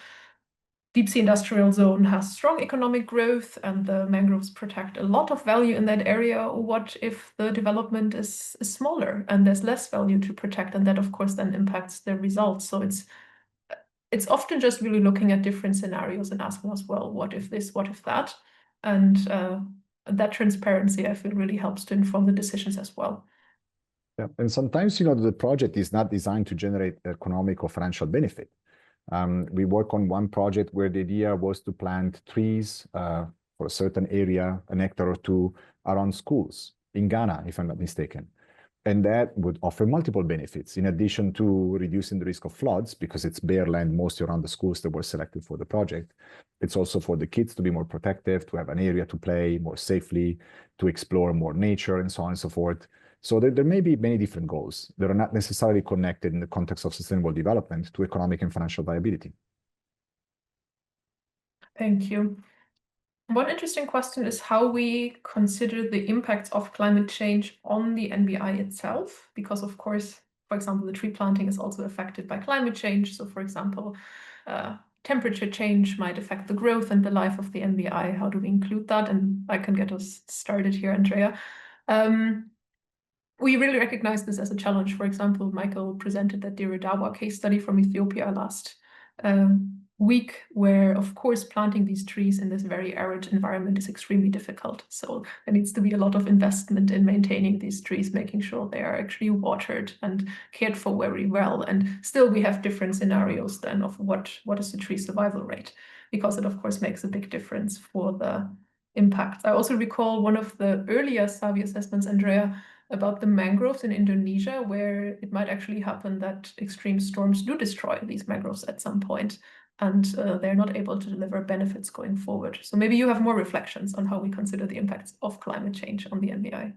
deep sea industrial zone has strong economic growth and the mangroves protect a lot of value in that area? What if the development is smaller and there's less value to protect? And that, of course, then impacts the results. So it's often just really looking at different scenarios and asking us, well, what if this, what if that? And that transparency, I feel, really helps to inform the decisions as well. Yeah. And sometimes, the project is not designed to generate economic or financial benefit. We work on one project where the idea was to plant trees for a certain area, an hectare or two, around schools in Ghana, if I'm not mistaken. And that would offer multiple benefits in addition to reducing the risk of floods, because it's bare land mostly around the schools that were selected for the project. It's also for the kids to be more protective, to have an area to play more safely, to explore more nature and so on and so forth. So there may be many different goals that are not necessarily connected in the context of sustainable development to economic and financial viability. Thank you. One interesting question is how we consider the impacts of climate change on the NBI itself, because of course, for example, the tree planting is also affected by climate change. So for example, temperature change might affect the growth and the life of the NBI. How do we include that? And I can get us started here, Andrea. We really recognize this as a challenge. For example, Michael presented that Diridawa case study from Ethiopia last week, where, of course, planting these trees in this very arid environment is extremely difficult. So there needs to be a lot of investment in maintaining these trees, making sure they are actually watered and cared for very well. And still, we have different scenarios then of what is the tree survival rate, because it, of course, makes a big difference for the impact. I also recall one of the earlier SABI assessments, Andrea, about the mangroves in Indonesia, where it might actually happen that extreme storms do destroy these mangroves at some point, and they're not able to deliver benefits going forward. So maybe you have more reflections on how we consider the impacts of climate change on the NBI.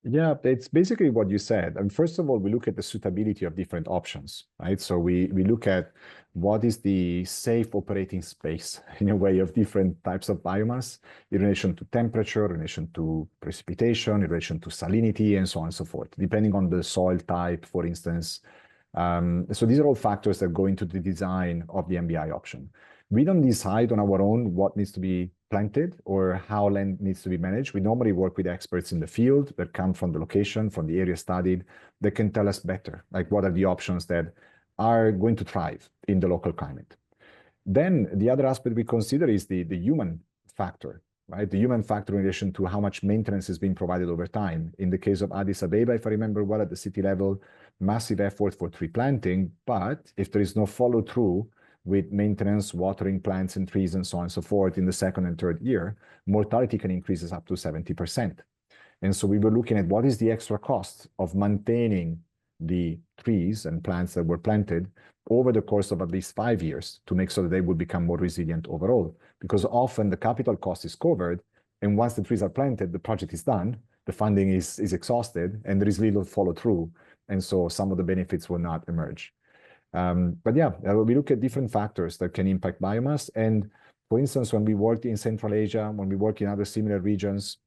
Yeah, it's basically what you said. And first of all, we look at the suitability of different options, right? So we look at what is the safe operating space in a way of different types of biomass in relation to temperature, in relation to precipitation, in relation to salinity, and so on and so forth, depending on the soil type, for instance. So these are all factors that go into the design of the NBI option. We don't decide on our own what needs to be planted or how land needs to be managed. We normally work with experts in the field that come from the location, from the area studied, that can tell us better, like what are the options that are going to thrive in the local climate. Then the other aspect we consider is the human factor, right? The human factor in relation to how much maintenance is being provided over time. In the case of Addis Ababa, if I remember well, at the city level, massive effort for tree planting, but if there is no follow through with maintenance, watering plants and trees and so on and so forth in the second and third year, mortality can increase up to 70%. And so we were looking at what is the extra cost of maintaining the trees and plants that were planted over the course of at least 5 years to make sure that they would become more resilient overall. Because often the capital cost is covered, and once the trees are planted, the project is done, the funding is exhausted, and there is little follow through. And so some of the benefits will not emerge. But yeah, we look at different factors that can impact biomass. And for instance, when we worked in Central Asia, when we work in other similar regions,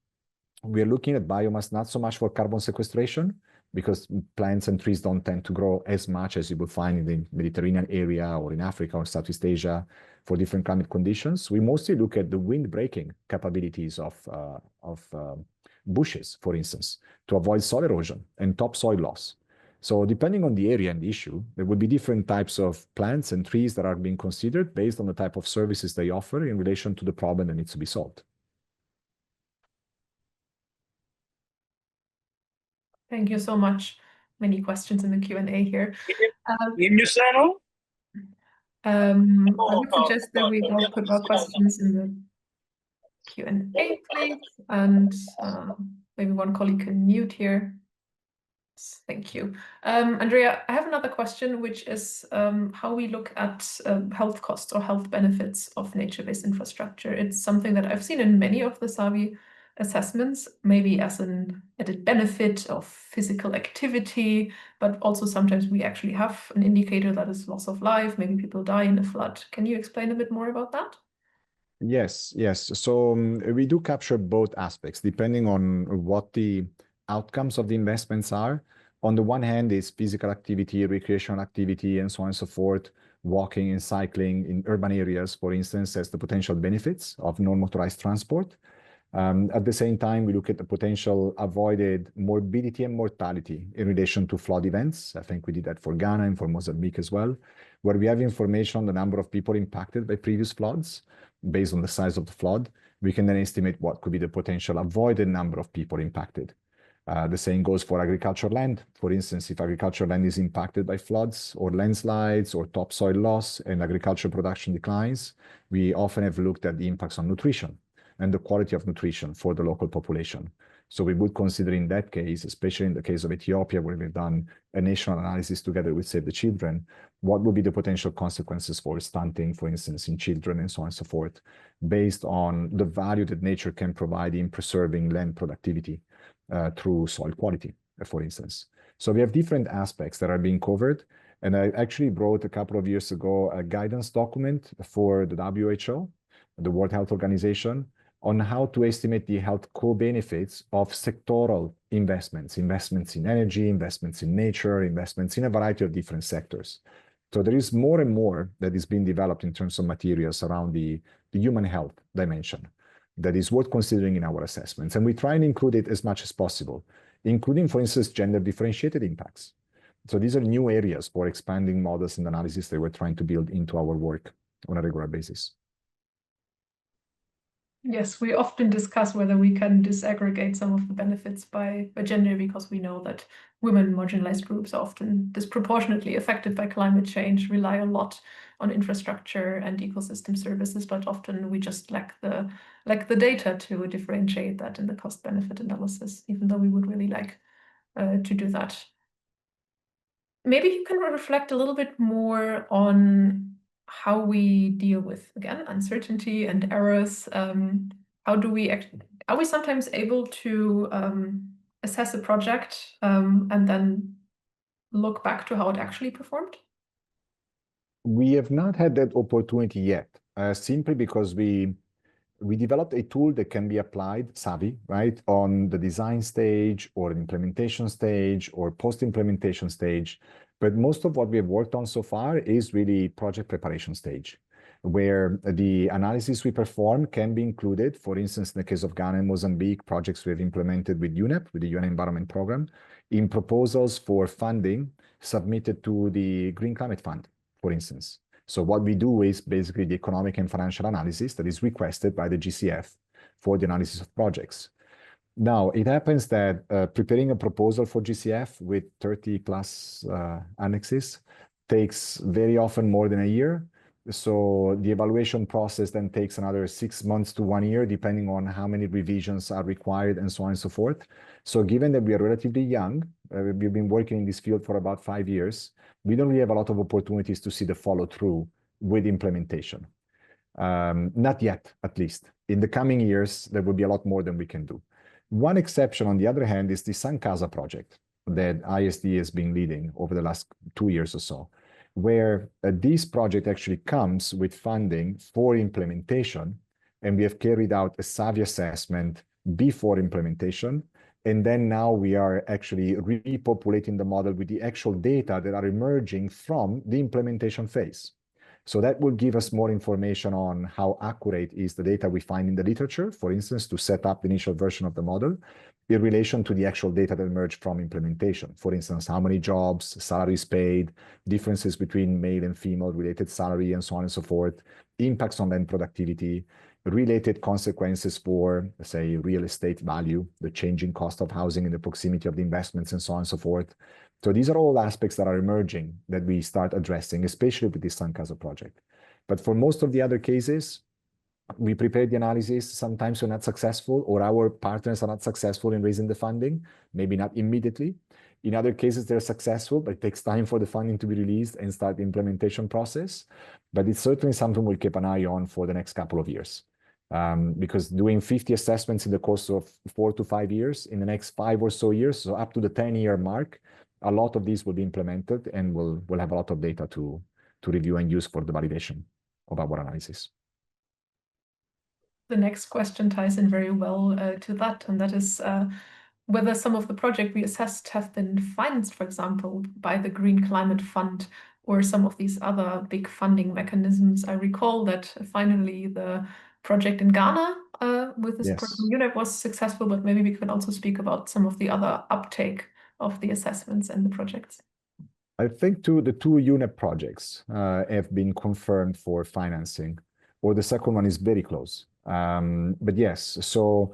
we are looking at biomass not so much for carbon sequestration, because plants and trees don't tend to grow as much as you would find in the Mediterranean area or in Africa or Southeast Asia for different climate conditions. We mostly look at the wind breaking capabilities of bushes, for instance, to avoid soil erosion and topsoil loss. So depending on the area and the issue, there would be different types of plants and trees that are being considered based on the type of services they offer in relation to the problem that needs to be solved. Thank you so much. Many questions in the Q&A here. I would suggest that we all put our questions in the Q&A, please. And maybe one colleague can mute here. Thank you. Andrea, I have another question, which is how we look at health costs or health benefits of nature-based infrastructure. It's something that I've seen in many of the SABI assessments, maybe as an added benefit of physical activity, but also sometimes we actually have an indicator that is loss of life. Maybe people die in a flood. Can you explain a bit more about that? Yes, yes. So we do capture both aspects depending on what the outcomes of the investments are. On the one hand, is physical activity, recreational activity, and so on and so forth, walking and cycling in urban areas, for instance, as the potential benefits of non-motorized transport. At the same time, we look at the potential avoided morbidity and mortality in relation to flood events. I think we did that for Ghana and for Mozambique as well, where we have information on the number of people impacted by previous floods. Based on the size of the flood, we can then estimate what could be the potential avoided number of people impacted. The same goes for agricultural land. For instance, if agricultural land is impacted by floods or landslides or topsoil loss and agricultural production declines, we often have looked at the impacts on nutrition and the quality of nutrition for the local population. So we would consider in that case, especially in the case of Ethiopia, where we've done a national analysis together with Save the Children, what would be the potential consequences for stunting, for instance, in children and so on and so forth, based on the value that nature can provide in preserving land productivity through soil quality, for instance. So we have different aspects that are being covered. And I actually wrote a couple of years ago a guidance document for the WHO, the World Health Organization, on how to estimate the health co-benefits of sectoral investments in energy, investments in nature, investments in a variety of different sectors. So there is more and more that is being developed in terms of materials around the human health dimension that is worth considering in our assessments. And we try and include it as much as possible, including, for instance, gender differentiated impacts. So these are new areas for expanding models and analysis that we're trying to build into our work on a regular basis. Yes, we often discuss whether we can disaggregate some of the benefits by gender, because we know that women, marginalized groups, are often disproportionately affected by climate change, rely a lot on infrastructure and ecosystem services, but often we just lack the data to differentiate that in the cost-benefit analysis, even though we would really like to do that. Maybe you can reflect a little bit more on how we deal with, again, uncertainty and errors. How do we are we sometimes able to assess a project and then look back to how it actually performed? We have not had that opportunity yet, simply because we developed a tool that can be applied, Savvy, right, on the design stage or implementation stage or post-implementation stage. But most of what we have worked on so far is really project preparation stage, where the analysis we perform can be included. For instance, in the case of Ghana and Mozambique, projects we have implemented with UNEP, with the UN Environment Program, in proposals for funding submitted to the Green Climate Fund, for instance. So what we do is basically the economic and financial analysis that is requested by the GCF for the analysis of projects. Now, it happens that preparing a proposal for GCF with 30 plus annexes takes very often more than a year. So the evaluation process then takes another 6 months to 1 year, depending on how many revisions are required and so on and so forth. So given that we are relatively young, we've been working in this field for about 5 years, we don't really have a lot of opportunities to see the follow through with implementation. Not yet, at least. In the coming years, there will be a lot more than we can do. One exception, on the other hand, is the San Casa project that ISD has been leading over the last 2 years or so, where this project actually comes with funding for implementation, and we have carried out a Savvy assessment before implementation, and then now we are actually repopulating the model with the actual data that are emerging from the implementation phase. So that will give us more information on how accurate is the data we find in the literature, for instance, to set up the initial version of the model in relation to the actual data that emerged from implementation. For instance, how many jobs, salaries paid, differences between male and female related salary, and so on and so forth, impacts on land productivity, related consequences for, say, real estate value, the changing cost of housing in the proximity of the investments, and so on and so forth. So these are all aspects that are emerging that we start addressing, especially with this San Casa project. But for most of the other cases, we prepare the analysis. Sometimes we're not successful, or our partners are not successful in raising the funding, maybe not immediately. In other cases, they're successful, but it takes time for the funding to be released and start the implementation process. But it's certainly something we'll keep an eye on for the next couple of years. because doing 50 assessments in the course of 4 to 5 years, in the next 5 or so years, so up to the 10-year mark, a lot of these will be implemented, and we'll have a lot of data to review and use for the validation of our analysis. The next question ties in very well to that, and that is whether some of the projects we assessed have been financed, for example, by the Green Climate Fund or some of these other big funding mechanisms. I recall that finally the project in Ghana with the support from UNEP was successful, but maybe we could also speak about some of the other uptake of the assessments and the projects. I think the two UNEP projects have been confirmed for financing, or the second one is very close. But yes, so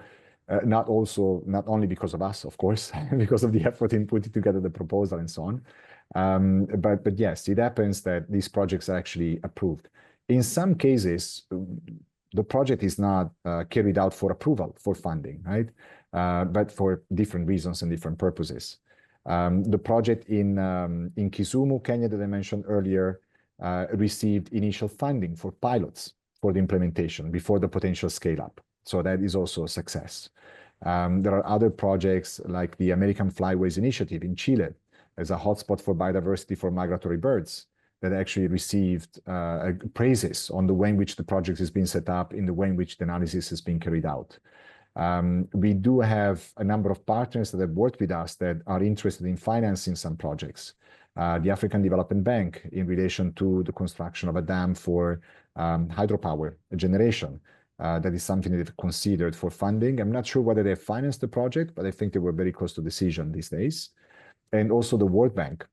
not only because of us, of course, because of the effort in putting together the proposal and so on. But yes, it happens that these projects are actually approved. In some cases, the project is not carried out for approval for funding, right? But for different reasons and different purposes. The project in Kisumu, Kenya, that I mentioned earlier, received initial funding for pilots for the implementation before the potential scale up. So that is also a success. There are other projects like the American Flyways Initiative in Chile as a hotspot for biodiversity for migratory birds that actually received praises on the way in which the project is being set up, in the way in which the analysis is being carried out. We do have a number of partners that have worked with us that are interested in financing some projects. The African Development Bank in relation to the construction of a dam for hydropower generation. That is something that they've considered for funding. I'm not sure whether they financed the project, but I think they were very close to decision these days. And also the World Bank.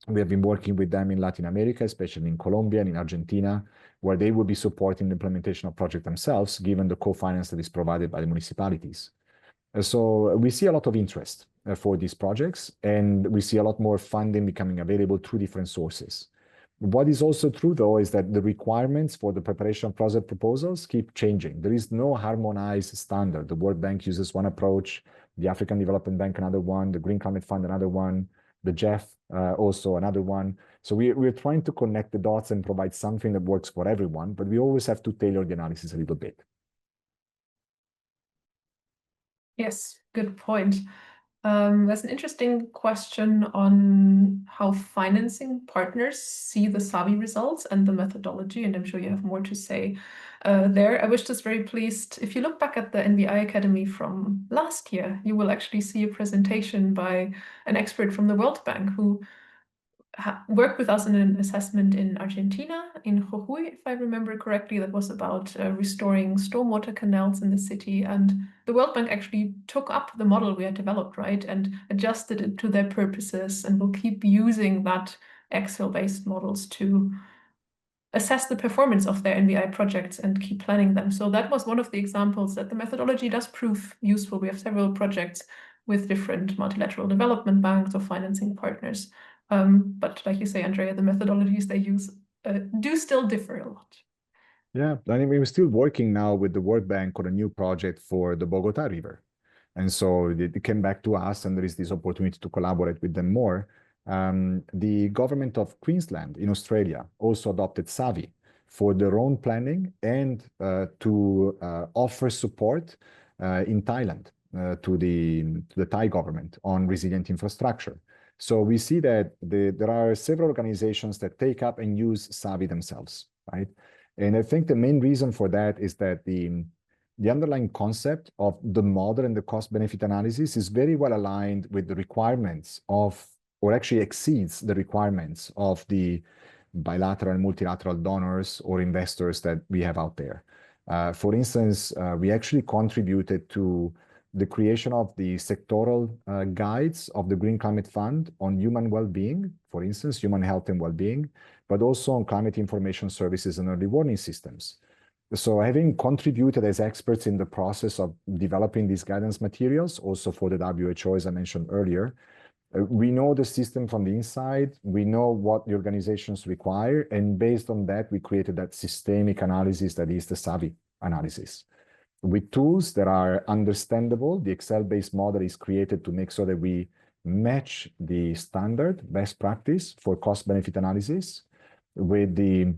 We have been working with them in Latin America, especially in Colombia and in Argentina, where they will be supporting the implementation of project themselves, given the co-finance that is provided by the municipalities. So we see a lot of interest for these projects, and we see a lot more funding becoming available through different sources. What is also true, though, is that the requirements for the preparation of project proposals keep changing. There is no harmonized standard. The World Bank uses one approach, the African Development Bank another one, the Green Climate Fund another one, the GEF also another one. So we're trying to connect the dots and provide something that works for everyone, but we always have to tailor the analysis a little bit. Yes, good point. There's an interesting question on how financing partners see the SAVI results and the methodology, and I'm sure you have more to say there. I was just very pleased. If you look back at the NBI Academy from last year, you will actually see a presentation by an expert from the World Bank who worked with us in an assessment in Argentina, in Jujuy, if I remember correctly, that was about restoring stormwater canals in the city. And the World Bank actually took up the model we had developed, right, and adjusted it to their purposes, and will keep using that Excel-based models to assess the performance of their NBI projects and keep planning them. So that was one of the examples that the methodology does prove useful. We have several projects with different multilateral development banks or financing partners. But like you say, Andrea, the methodologies they use do still differ a lot. Yeah, I mean, we're still working now with the World Bank on a new project for the Bogota River. And so it came back to us, and there is this opportunity to collaborate with them more. The government of Queensland in Australia also adopted SAVI for their own planning and to offer support in Thailand to the Thai government on resilient infrastructure. So we see that there are several organizations that take up and use SAVI themselves, right? And I think the main reason for that is that the underlying concept of the model and the cost-benefit analysis is very well aligned with the requirements of, or actually exceeds the requirements of the bilateral and multilateral donors or investors that we have out there. For instance, we actually contributed to the creation of the sectoral guides of the Green Climate Fund on human well-being, for instance, human health and well-being, but also on climate information services and early warning systems. So having contributed as experts in the process of developing these guidance materials, also for the WHO, as I mentioned earlier, we know the system from the inside, we know what the organizations require, and based on that, we created that systemic analysis that is the SAVI analysis. With tools that are understandable, the Excel-based model is created to make sure that we match the standard best practice for cost-benefit analysis with the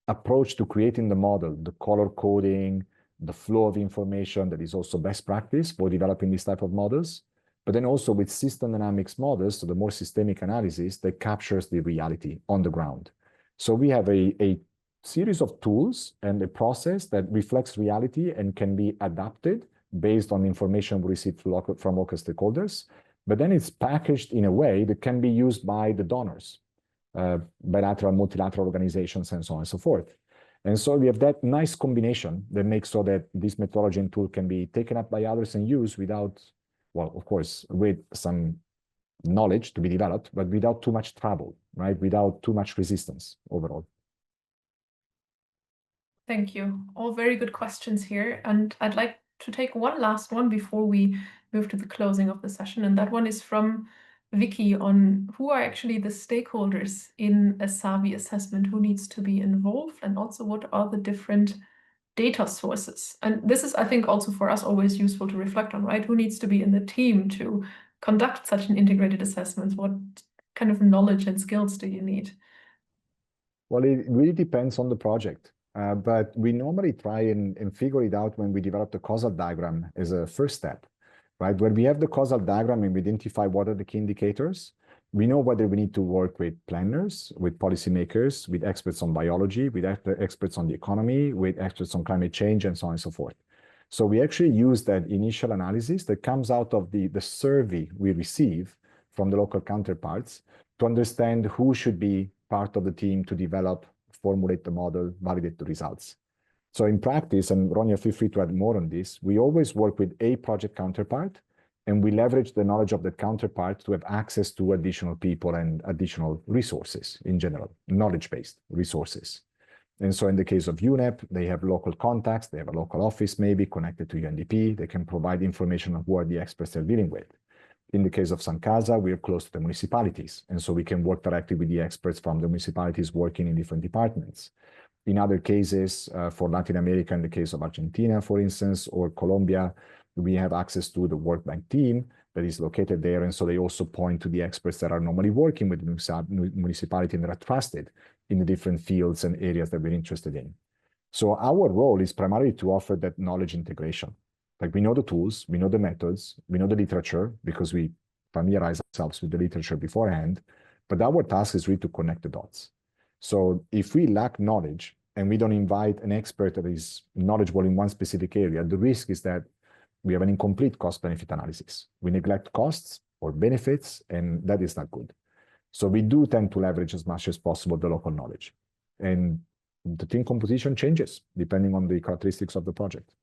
approach to creating the model, the color coding, the flow of information that is also best practice for developing this type of models, but then also with system dynamics models, so the more systemic analysis that captures the reality on the ground. So we have a series of tools and a process that reflects reality and can be adapted based on information we receive from local stakeholders, but then it's packaged in a way that can be used by the donors, bilateral, multilateral organizations, and so on and so forth. And so we have that nice combination that makes so that this methodology and tool can be taken up by others and used without, well, of course, with some knowledge to be developed, but without too much trouble, right? Without too much resistance overall. Thank you. All very good questions here. And I'd like to take one last one before we move to the closing of the session. And that one is from Vicky on who are actually the stakeholders in a SAVI assessment, who needs to be involved, and also what are the different data sources. And this is, I think, also for us always useful to reflect on, right? Who needs to be in the team to conduct such an integrated assessment? What kind of knowledge and skills do you need? Well, it really depends on the project. But we normally try and figure it out when we develop the causal diagram as a first step, right? When we have the causal diagram and we identify what are the key indicators, we know whether we need to work with planners, with policymakers, with experts on biology, with experts on the economy, with experts on climate change, and so on and so forth. So we actually use that initial analysis that comes out of the survey we receive from the local counterparts to understand who should be part of the team to develop, formulate the model, validate the results. So in practice, and Ronja, feel free to add more on this, we always work with a project counterpart, and we leverage the knowledge of the counterpart to have access to additional people and additional resources in general, knowledge-based resources. And so in the case of UNEP, they have local contacts, they have a local office maybe connected to UNDP, they can provide information on who are the experts they're dealing with. In the case of Sankasa, we are close to the municipalities, and so we can work directly with the experts from the municipalities working in different departments. In other cases, for Latin America, in the case of Argentina, for instance, or Colombia, we have access to the World Bank team that is located there, and so they also point to the experts that are normally working with the municipality and that are trusted in the different fields and areas that we're interested in. So our role is primarily to offer that knowledge integration. Like we know the tools, we know the methods, we know the literature because we familiarize ourselves with the literature beforehand, but our task is really to connect the dots. So if we lack knowledge and we don't invite an expert that is knowledgeable in one specific area, the risk is that we have an incomplete cost-benefit analysis. We neglect costs or benefits, and that is not good. So we do tend to leverage as much as possible the local knowledge. And the team composition changes depending on the characteristics of the project.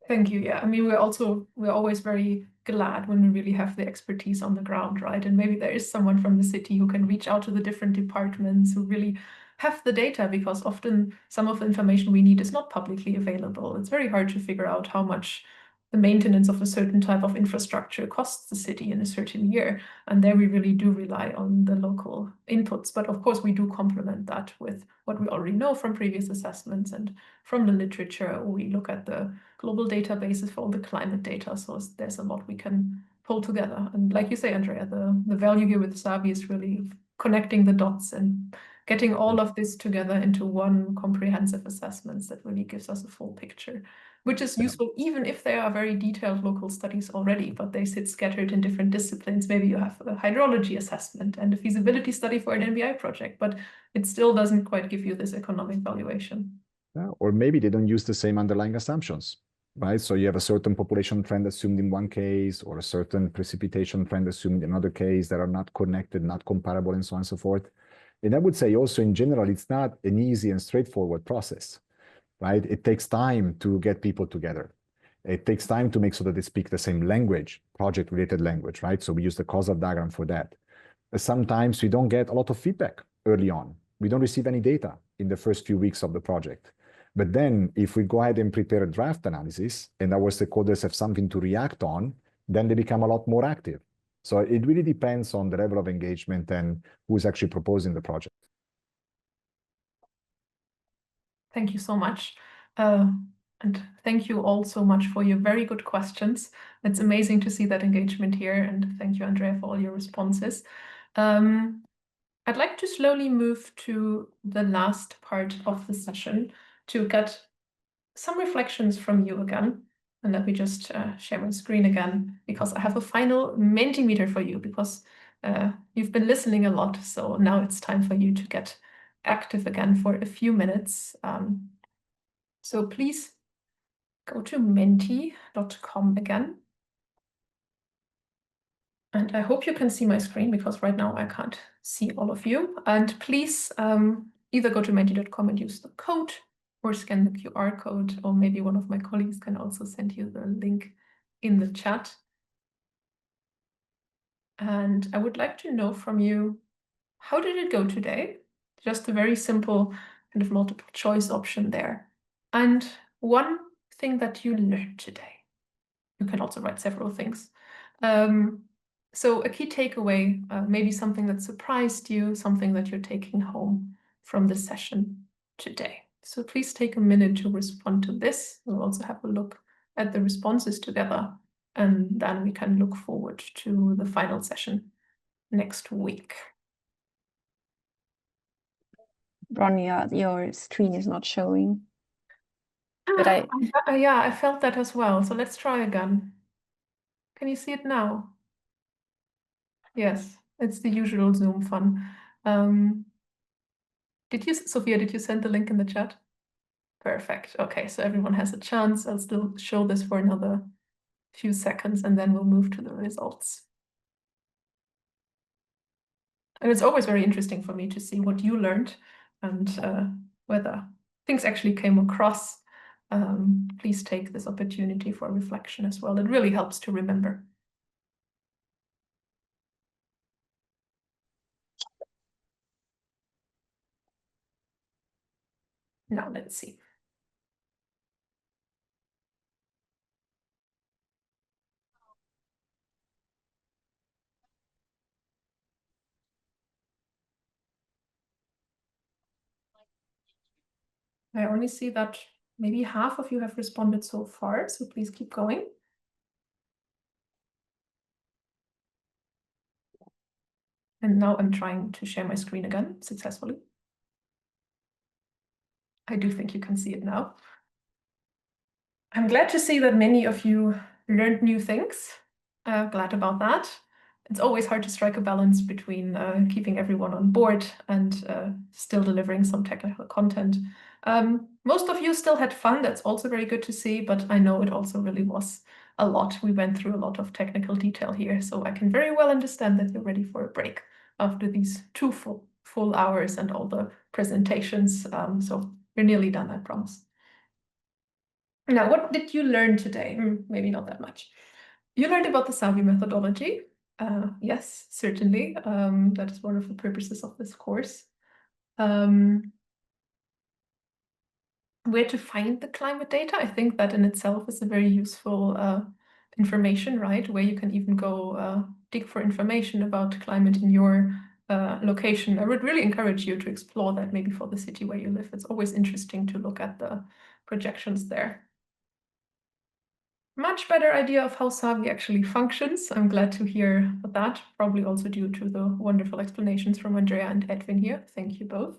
Thank you. Yeah, I mean, we're always very glad when we really have the expertise on the ground, right? And maybe there is someone from the city who can reach out to the different departments who really have the data, because often some of the information we need is not publicly available. It's very hard to figure out how much the maintenance of a certain type of infrastructure costs the city in a certain year. And there we really do rely on the local inputs. But of course, we do complement that with what we already know from previous assessments and from the literature. We look at the global databases for all the climate data. So there's a lot we can pull together. And like you say, Andrea, the value here with SAVI is really connecting the dots and getting all of this together into one comprehensive assessments that really gives us a full picture, which is useful even if they are very detailed local studies already, but they sit scattered in different disciplines. Maybe you have a hydrology assessment and a feasibility study for an NBI project, but it still doesn't quite give you this economic valuation. Yeah, or maybe they don't use the same underlying assumptions, right? So you have a certain population trend assumed in one case, or a certain precipitation trend assumed in another case that are not connected, not comparable, and so on and so forth. And I would say also in general, it's not an easy and straightforward process, right? It takes time to get people together. It takes time to make sure that they speak the same language, project-related language, right? So we use the causal diagram for that. Sometimes we don't get a lot of feedback early on. We don't receive any data in the first few weeks of the project. But then if we go ahead and prepare a draft analysis and our stakeholders have something to react on, then they become a lot more active. So it really depends on the level of engagement and who's actually proposing the project. Thank you so much. And thank you all so much for your very good questions. It's amazing to see that engagement here. And thank you, Andrea, for all your responses. I'd like to slowly move to the last part of the session, to get some reflections from you again. And let me just share my screen again, because I have a final Mentimeter for you, because you've been listening a lot. So now it's time for you to get active again for a few minutes. So please go to menti.com again. And I hope you can see my screen, because right now I can't see all of you. And please either go to menti.com and use the code, or scan the QR code, or maybe one of my colleagues can also send you the link in the chat. And I would like to know from you, how did it go today? Just a very simple kind of multiple choice option there. And one thing that you learned today. You can also write several things. So a key takeaway, maybe something that surprised you, something that you're taking home from the session today. So please take a minute to respond to this. We'll also have a look at the responses together, and then we can look forward to the final session next week. Ronja, your screen is not showing. But yeah, I felt that as well. So let's try again. Can you see it now? Yes, it's the usual Zoom fun. Sophia, did you send the link in the chat? Perfect. Okay, so everyone has a chance. I'll still show this for another few seconds, and then we'll move to the results. And it's always very interesting for me to see what you learned and whether things actually came across. Please take this opportunity for reflection as well. It really helps to remember. Now let's see. I only see that maybe half of you have responded so far, so please keep going. And now I'm trying to share my screen again successfully. I do think you can see it now. I'm glad to see that many of you learned new things. Glad about that. It's always hard to strike a balance between keeping everyone on board and still delivering some technical content. Most of you still had fun. That's also very good to see, but I know it also really was a lot. We went through a lot of technical detail here, so I can very well understand that you're ready for a break after these two full hours and all the presentations. So we're nearly done, I promise. Now, what did you learn today? Maybe not that much. You learned about the SAVI methodology. Yes, certainly. That is one of the purposes of this course. Where to find the climate data? I think that in itself is a very useful information, right? Where you can even go dig for information about climate in your location. I would really encourage you to explore that maybe for the city where you live. It's always interesting to look at the projections there. Much better idea of how SAVI actually functions. I'm glad to hear that, probably also due to the wonderful explanations from Andrea and Edwin here. Thank you both.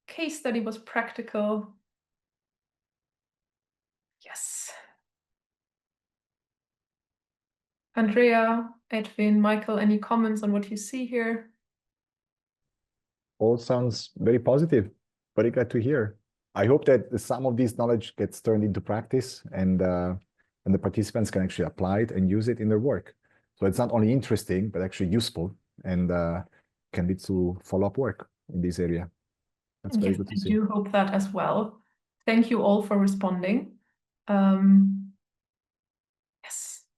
Case study was practical. Yes. Andrea, Edwin, Michael, any comments on what you see here? All sounds very positive. Very glad to hear. I hope that some of this knowledge gets turned into practice and the participants can actually apply it and use it in their work. So it's not only interesting, but actually useful and can lead to follow-up work in this area. That's very good to see. I do hope that as well. Thank you all for responding. Yes,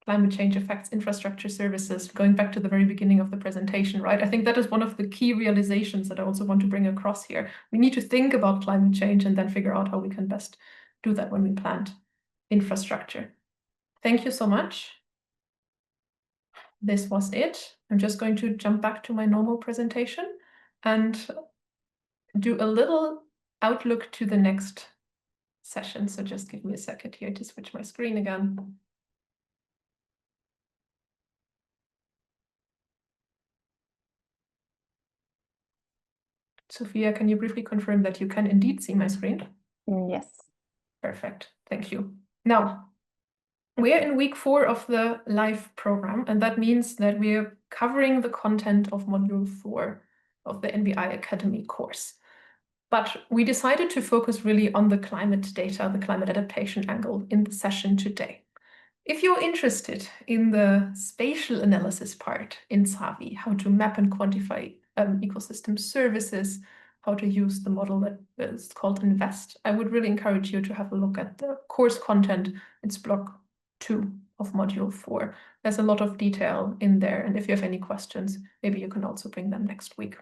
climate change affects infrastructure services. Going back to the very beginning of the presentation, right? I think that is one of the key realizations that I also want to bring across here. We need to think about climate change and then figure out how we can best do that when we plant infrastructure. Thank you so much. This was it. I'm just going to jump back to my normal presentation and do a little outlook to the next session. So just give me a second here to switch my screen again. Sophia, can you briefly confirm that you can indeed see my screen? Yes. Perfect, thank you. Now, we're in week 4 of the live program, and that means that we're covering the content of module 4 of the NBI Academy course. But we decided to focus really on the climate data, the climate adaptation angle in the session today. If you're interested in the spatial analysis part in SAVI, how to map and quantify ecosystem services, how to use the model that is called INVEST, I would really encourage you to have a look at the course content. It's block 2 of module 4. There's a lot of detail in there, and if you have any questions, maybe you can also bring them next week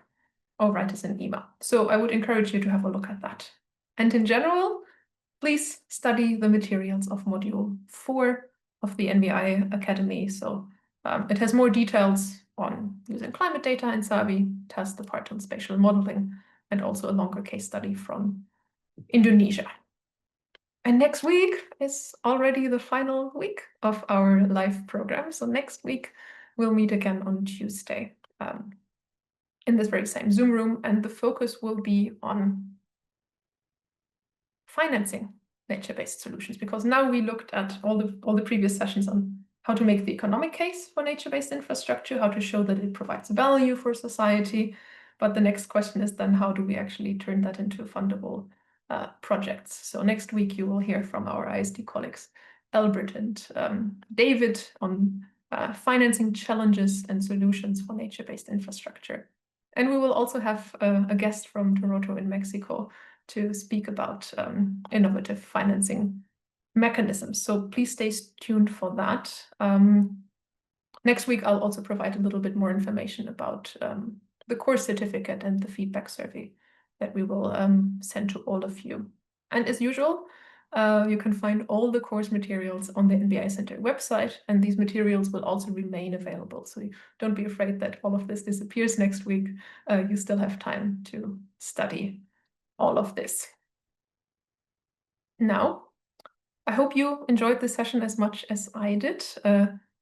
or write us an email. So I would encourage you to have a look at that. And in general, please study the materials of module 4 of the NBI Academy. So it has more details on using climate data in SAVI, it has the part on spatial modeling, and also a longer case study from Indonesia. And next week is already the final week of our live program. So next week, we'll meet again on Tuesday in this very same Zoom room, and the focus will be on financing nature-based solutions, because now we looked at all the previous sessions on how to make the economic case for nature-based infrastructure, how to show that it provides value for society. But the next question is then, how do we actually turn that into fundable projects? So next week you will hear from our ISD colleagues, Albert and David, on financing challenges and solutions for nature-based infrastructure. And we will also have a guest from Toronto in Mexico to speak about innovative financing mechanisms. So please stay tuned for that. Next week, I'll also provide a little bit more information about the course certificate and the feedback survey that we will send to all of you. And as usual, you can find all the course materials on the NBI Center website, and these materials will also remain available. So don't be afraid that all of this disappears next week. You still have time to study all of this. Now, I hope you enjoyed the session as much as I did.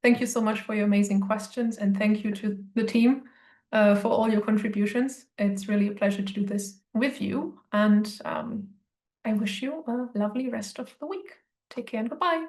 Thank you so much for your amazing questions, and thank you to the team for all your contributions. It's really a pleasure to do this with you, and I wish you a lovely rest of the week. Take care and goodbye.